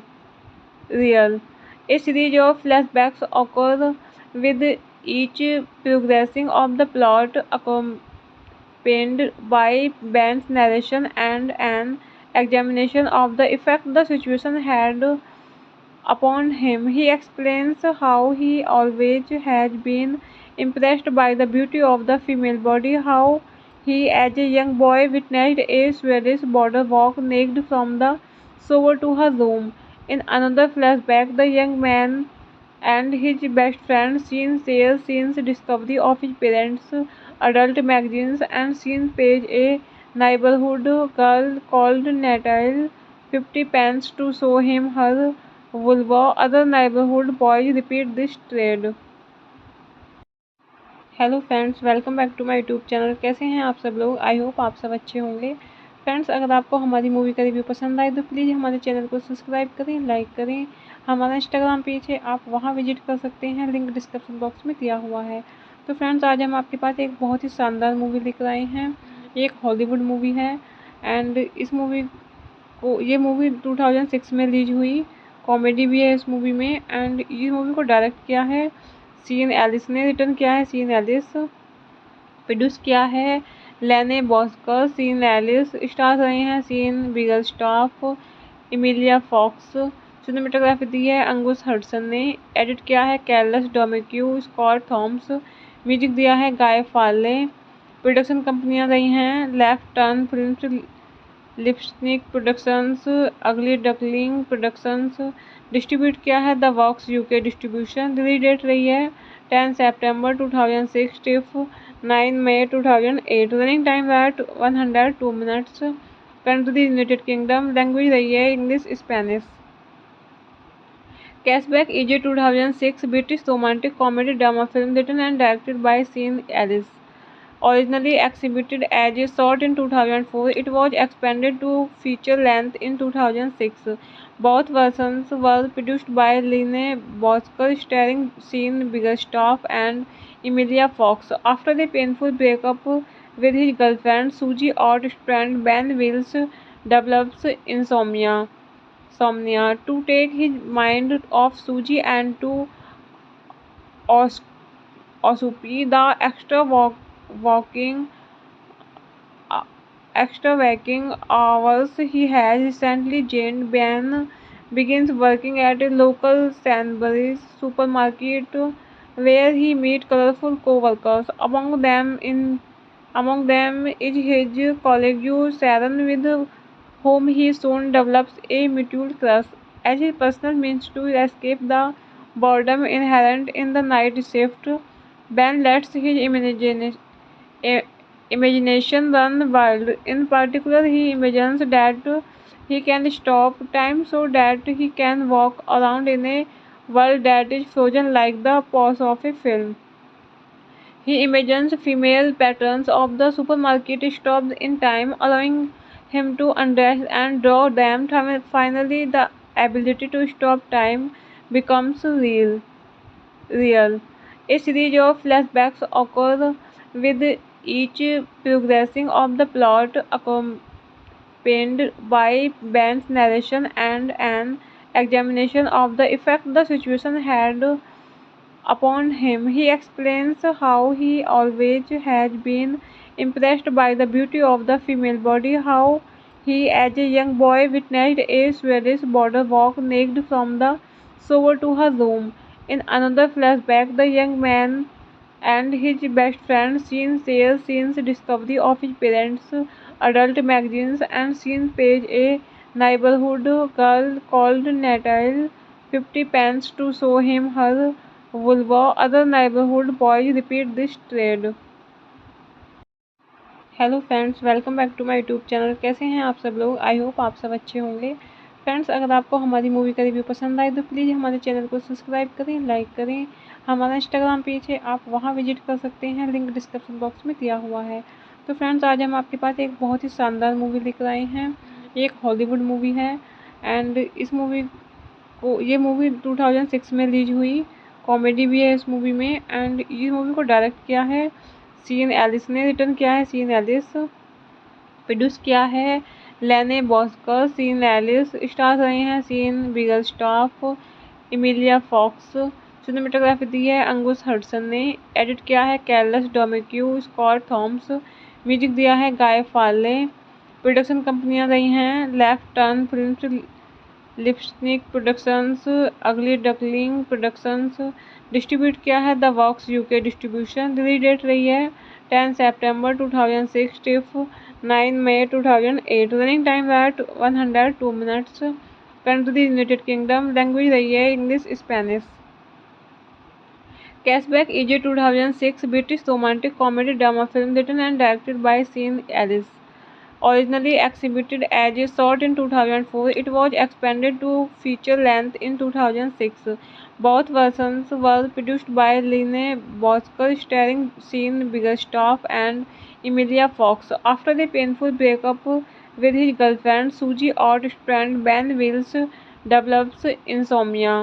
A series of flashbacks occur with each progressing of the plot, accompanied by Ben's narration and an examination of the effect the situation had upon him. He explains how he always has been impressed by the beauty of the female body, how he, as a young boy, witnessed a Swedish border walk naked from the shore to her room. In another flashback, the young man and his best friend Sean share Sean's discovery of his parents' adult magazines, and Sean pays a neighborhood girl called Natalie 50 pence to show him her vulva. Other neighborhood boys repeat this trade. Hello friends, welcome back to my YouTube channel. कैसे हैं आप सब लोग? I hope आप सब अच्छे होंगे। Friends, अगर आपको हमारी मूवी का रिव्यू पसंद आए तो प्लीज़ हमारे चैनल को सब्सक्राइब करें, लाइक करें। हमारा इंस्टाग्राम पेज है, आप वहां विजिट कर सकते हैं, लिंक डिस्क्रिप्शन बॉक्स में दिया हुआ है। तो फ्रेंड्स, आज हम आपके पास एक बहुत ही शानदार मूवी लेकर आए हैं। एक हॉलीवुड मूवी है एंड इस मूवी ये मूवी 2006 में रिलीज हुई। कॉमेडी भी है इस मूवी में एंड ये मूवी को डायरेक्ट किया है सीन एलिस ने, रिटर्न किया है सीन एलिस, प्रोड्यूस किया है लेने बॉस्कर। सीन एलिस स्टार रहे हैं Sean Biggerstaff, Emilia Fox. Cinematography दी है अंगुस हडसन ने। एडिट किया है Carlos Domeque, Scott Thomas. Music दिया है गाय फाले। प्रोडक्शन कंपनियां रही हैं Left Turn Films, Lipstick Productions, Ugly Duckling Productions. Distribute किया है the walks UK distribution. Release date रही है 10 सितंबर 2006 टिफ 9 मई 2008। Running time at 102 minutes. Country United Kingdom. Language रही है English Spanish. Cashback is a 2006 British romantic comedy drama film written and directed by Sean Ellis. Originally exhibited as a short in 2004, it was expanded to feature length in 2006. Both versions were produced by Lene Bosker, starring Sean Biggerstaff and Emilia Fox. After a painful breakup with his girlfriend, Suji Ort's friend Ben Wills develops insomnia to take his mind off Suji and to Os- Osupi. The walking extra waking hours he has recently gained. Ben begins working at a local Sainsbury's supermarket where he meets colorful co-workers. Among them is his colleague Sharon, with whom he soon develops a mutual crush. As his personal means to escape the boredom inherent in the night shift, Ben lets his imagination run wild. In particular, he imagines that he can stop time so that he can walk around in a world that is frozen like the pause of a film. He imagines female patrons of the supermarket stopped in time, allowing him to undress and draw them. Finally, the ability to stop time becomes real. A series of flashbacks occur with each progressing of the plot, accompanied by Ben's narration and an examination of the effect the situation had upon him. He explains how he always has been impressed by the beauty of the female body, how he, as a young boy, witnessed a Swedish border walk naked from the shore to her room. In another flashback, the young man and his best friend Sean shares Sean's discovery of his parents' adult magazines and Sean pays a neighborhood girl called Natalie 50 pence to show him her vulva. Other neighborhood boys repeat this trade. Hello friends, welcome back to my YouTube channel. कैसे हैं आप सब लोग? I hope आप सब अच्छे होंगे। Friends, अगर आपको हमारी मूवी का रिव्यू पसंद आए तो प्लीज़ हमारे चैनल को सब्सक्राइब करें, लाइक करें। हमारा इंस्टाग्राम पेज है, आप वहां विजिट कर सकते हैं, लिंक डिस्क्रिप्शन बॉक्स में दिया हुआ है। तो फ्रेंड्स, आज हम आपके पास एक बहुत ही शानदार मूवी लेकर आए हैं। एक हॉलीवुड मूवी है एंड इस मूवी को ये मूवी 2006 में रिलीज हुई। कॉमेडी भी है इस मूवी में एंड इस मूवी को डायरेक्ट किया है सीन एलिस ने, रिटर्न किया है सीन एलिस, प्रोड्यूस किया है लेने बॉस्कर। सीन एलिस स्टार रहे हैं Sean Biggerstaff, Emilia Fox. Cinematography दी है अंगुस हडसन ने। एडिट किया है Carlos Domeque, Scott Thomas. Music दिया है गाय फाले। प्रोडक्शन कंपनियां रही हैं Left Turn Films, Lipstick Productions, Ugly Duckling Productions. Distribute किया है the walks UK distribution. Release date रही है 10 सितंबर 2006 टिफ 9 मई 2008। Running time at 102 minutes. Country United Kingdom. Language रही है English Spanish. Cashback is a 2006 British romantic comedy drama film written and directed by Sean Ellis. Originally exhibited as a short in 2004, it was expanded to feature length in 2006. Both versions were produced by Lene Bosker, starring Sean Biggerstaff and Emilia Fox. After a painful breakup with his girlfriend, Susie Ott's friend Ben Wills develops insomnia.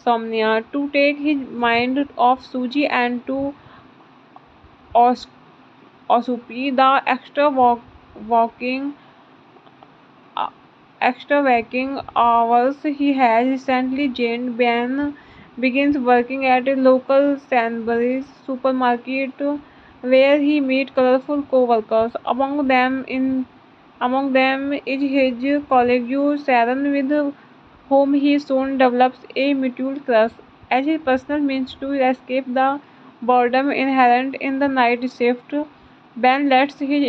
To take his mind off Susie and to Osupi, the extra waking hours he has recently gained, Ben begins working at a local Sainsbury's supermarket where he meets colorful co-workers. Among them is his colleague Sharon, with whom he soon develops a mutual crush. As his personal means to escape the boredom inherent in the night shift, Ben lets his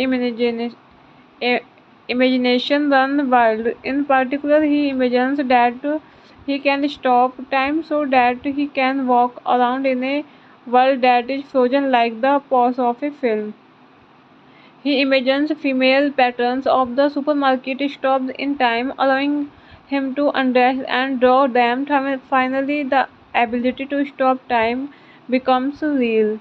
imagination run wild. In particular, he imagines that he can stop time so that he can walk around in a world that is frozen like the pause of a film. He imagines female patrons of the supermarket stopped in time, allowing him to undress and draw them. Finally, the ability to stop time becomes real.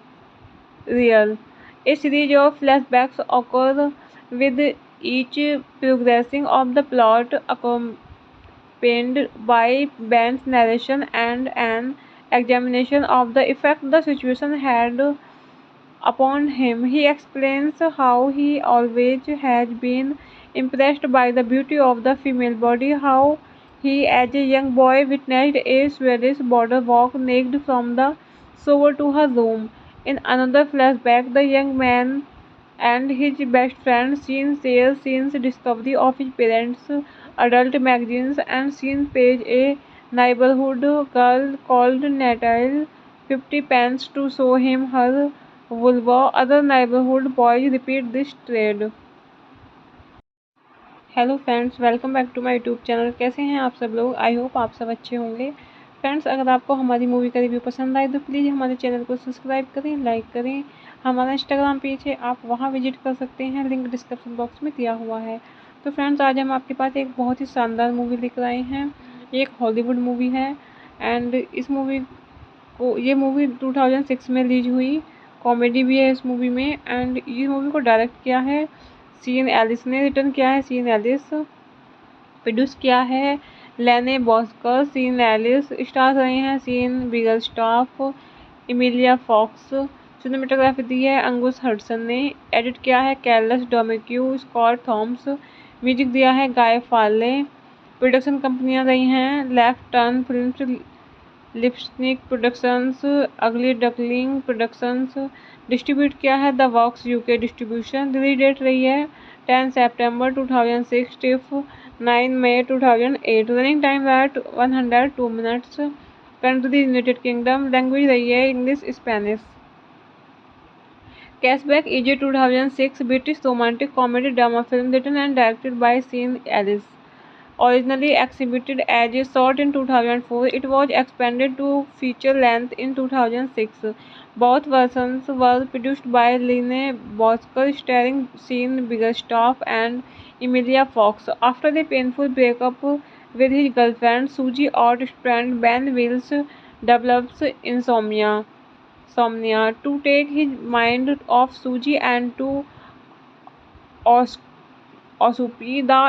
A series of flashbacks occur with each progressing of the plot, accompanied by Ben's narration and an examination of the effect the situation had upon him. He explains how he always has been impressed by the beauty of the female body, how he, as a young boy, witnessed a Swedish border walk naked from the shore to her room. In another flashback, the young man and his best friend Sean shares Sean's discovery of his parents' adult magazines and Sean pays a neighborhood girl called Natalie 50 pence to show him her vulva. Other neighborhood boys repeat this trade. Hello friends, welcome back to my YouTube channel. कैसे हैं आप सब लोग? I hope आप सब अच्छे होंगे। Friends, अगर आपको हमारी मूवी का रिव्यू पसंद आए तो प्लीज़ हमारे चैनल को सब्सक्राइब करें, लाइक करें। हमारा इंस्टाग्राम पेज है, आप वहाँ विजिट कर सकते हैं, लिंक डिस्क्रिप्शन बॉक्स में दिया हुआ है। तो फ्रेंड्स, आज हम आपके पास एक बहुत ही शानदार मूवी लेकर आए हैं। एक हॉलीवुड मूवी है एंड ये मूवी 2006 में रिलीज हुई। कॉमेडी भी है इस मूवी में एंड ये मूवी को डायरेक्ट किया है सीन एलिस ने, रिटर्न किया है सीन एलिस, प्रोड्यूस किया है लेने बॉस्कर। सीन एलिस स्टार रहे हैं Sean Biggerstaff, Emilia Fox. Cinematography दी है अंगुस हडसन ने। एडिट किया है Carlos Domeque, Scott Thomas. Music दिया है गाय फाले। प्रोडक्शन कंपनियां रही हैं Left Turn Films, Lipstick Productions, Ugly Duckling Productions. Distribute किया है the walks UK distribution. Release date रही है 10 सितंबर 2006 टिफ 9 मई 2008। Running time at 102 minutes. Country United Kingdom. Language रही है English Spanish. Cashback is a 2006 British romantic comedy drama film written and directed by Sean Ellis. Originally exhibited as a short in 2004, it was expanded to feature length in 2006. Both versions were produced by Lene Bosker, starring Sean Biggerstaff and Emilia Fox. After a painful breakup with his girlfriend, Suji Ott's friend Ben Wills develops insomnia to take his mind off Suji and to Osupi. The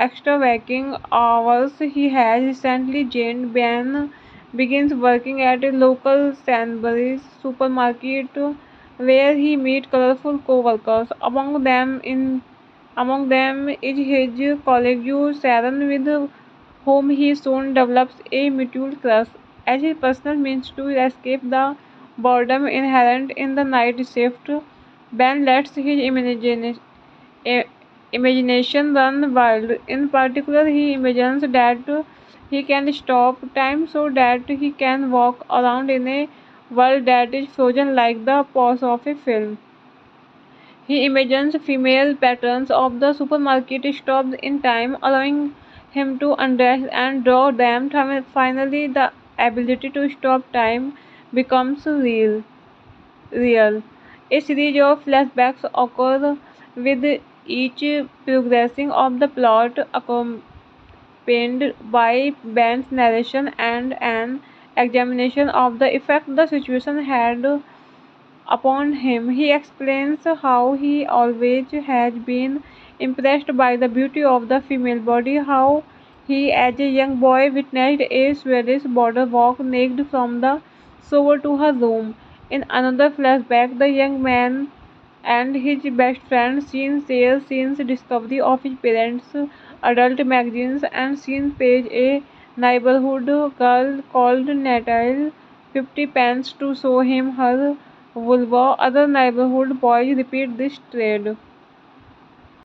extra waking hours he has recently gained, Ben begins working at a local Sainsbury's supermarket where he meets colorful co-workers. Among them is his colleague Sharon, with whom he soon develops a mutual crush. As his personal means to escape the boredom inherent in the night shift, Ben lets his imagination run wild. In particular, he imagines that he can stop time so that he can walk around in a world that is frozen like the pause of a film. He imagines female patrons of the supermarket stopped in time, allowing him to undress and draw them. Finally, the ability to stop time becomes real. A series of flashbacks occur, with each progressing of the plot accompanied by Ben's narration and an examination of the effect the situation had upon him. He explains how he always has been impressed by the beauty of the female body, how he as a young boy witnessed a Swedish border walk naked from the shore to her room. In another flashback, the young man and his best friend Sean shares Sean's discovery of his parents' adult magazines, and Sean pays a neighborhood girl called Natalie 50 pence to show him her vulva. Other neighborhood boys repeat this trade.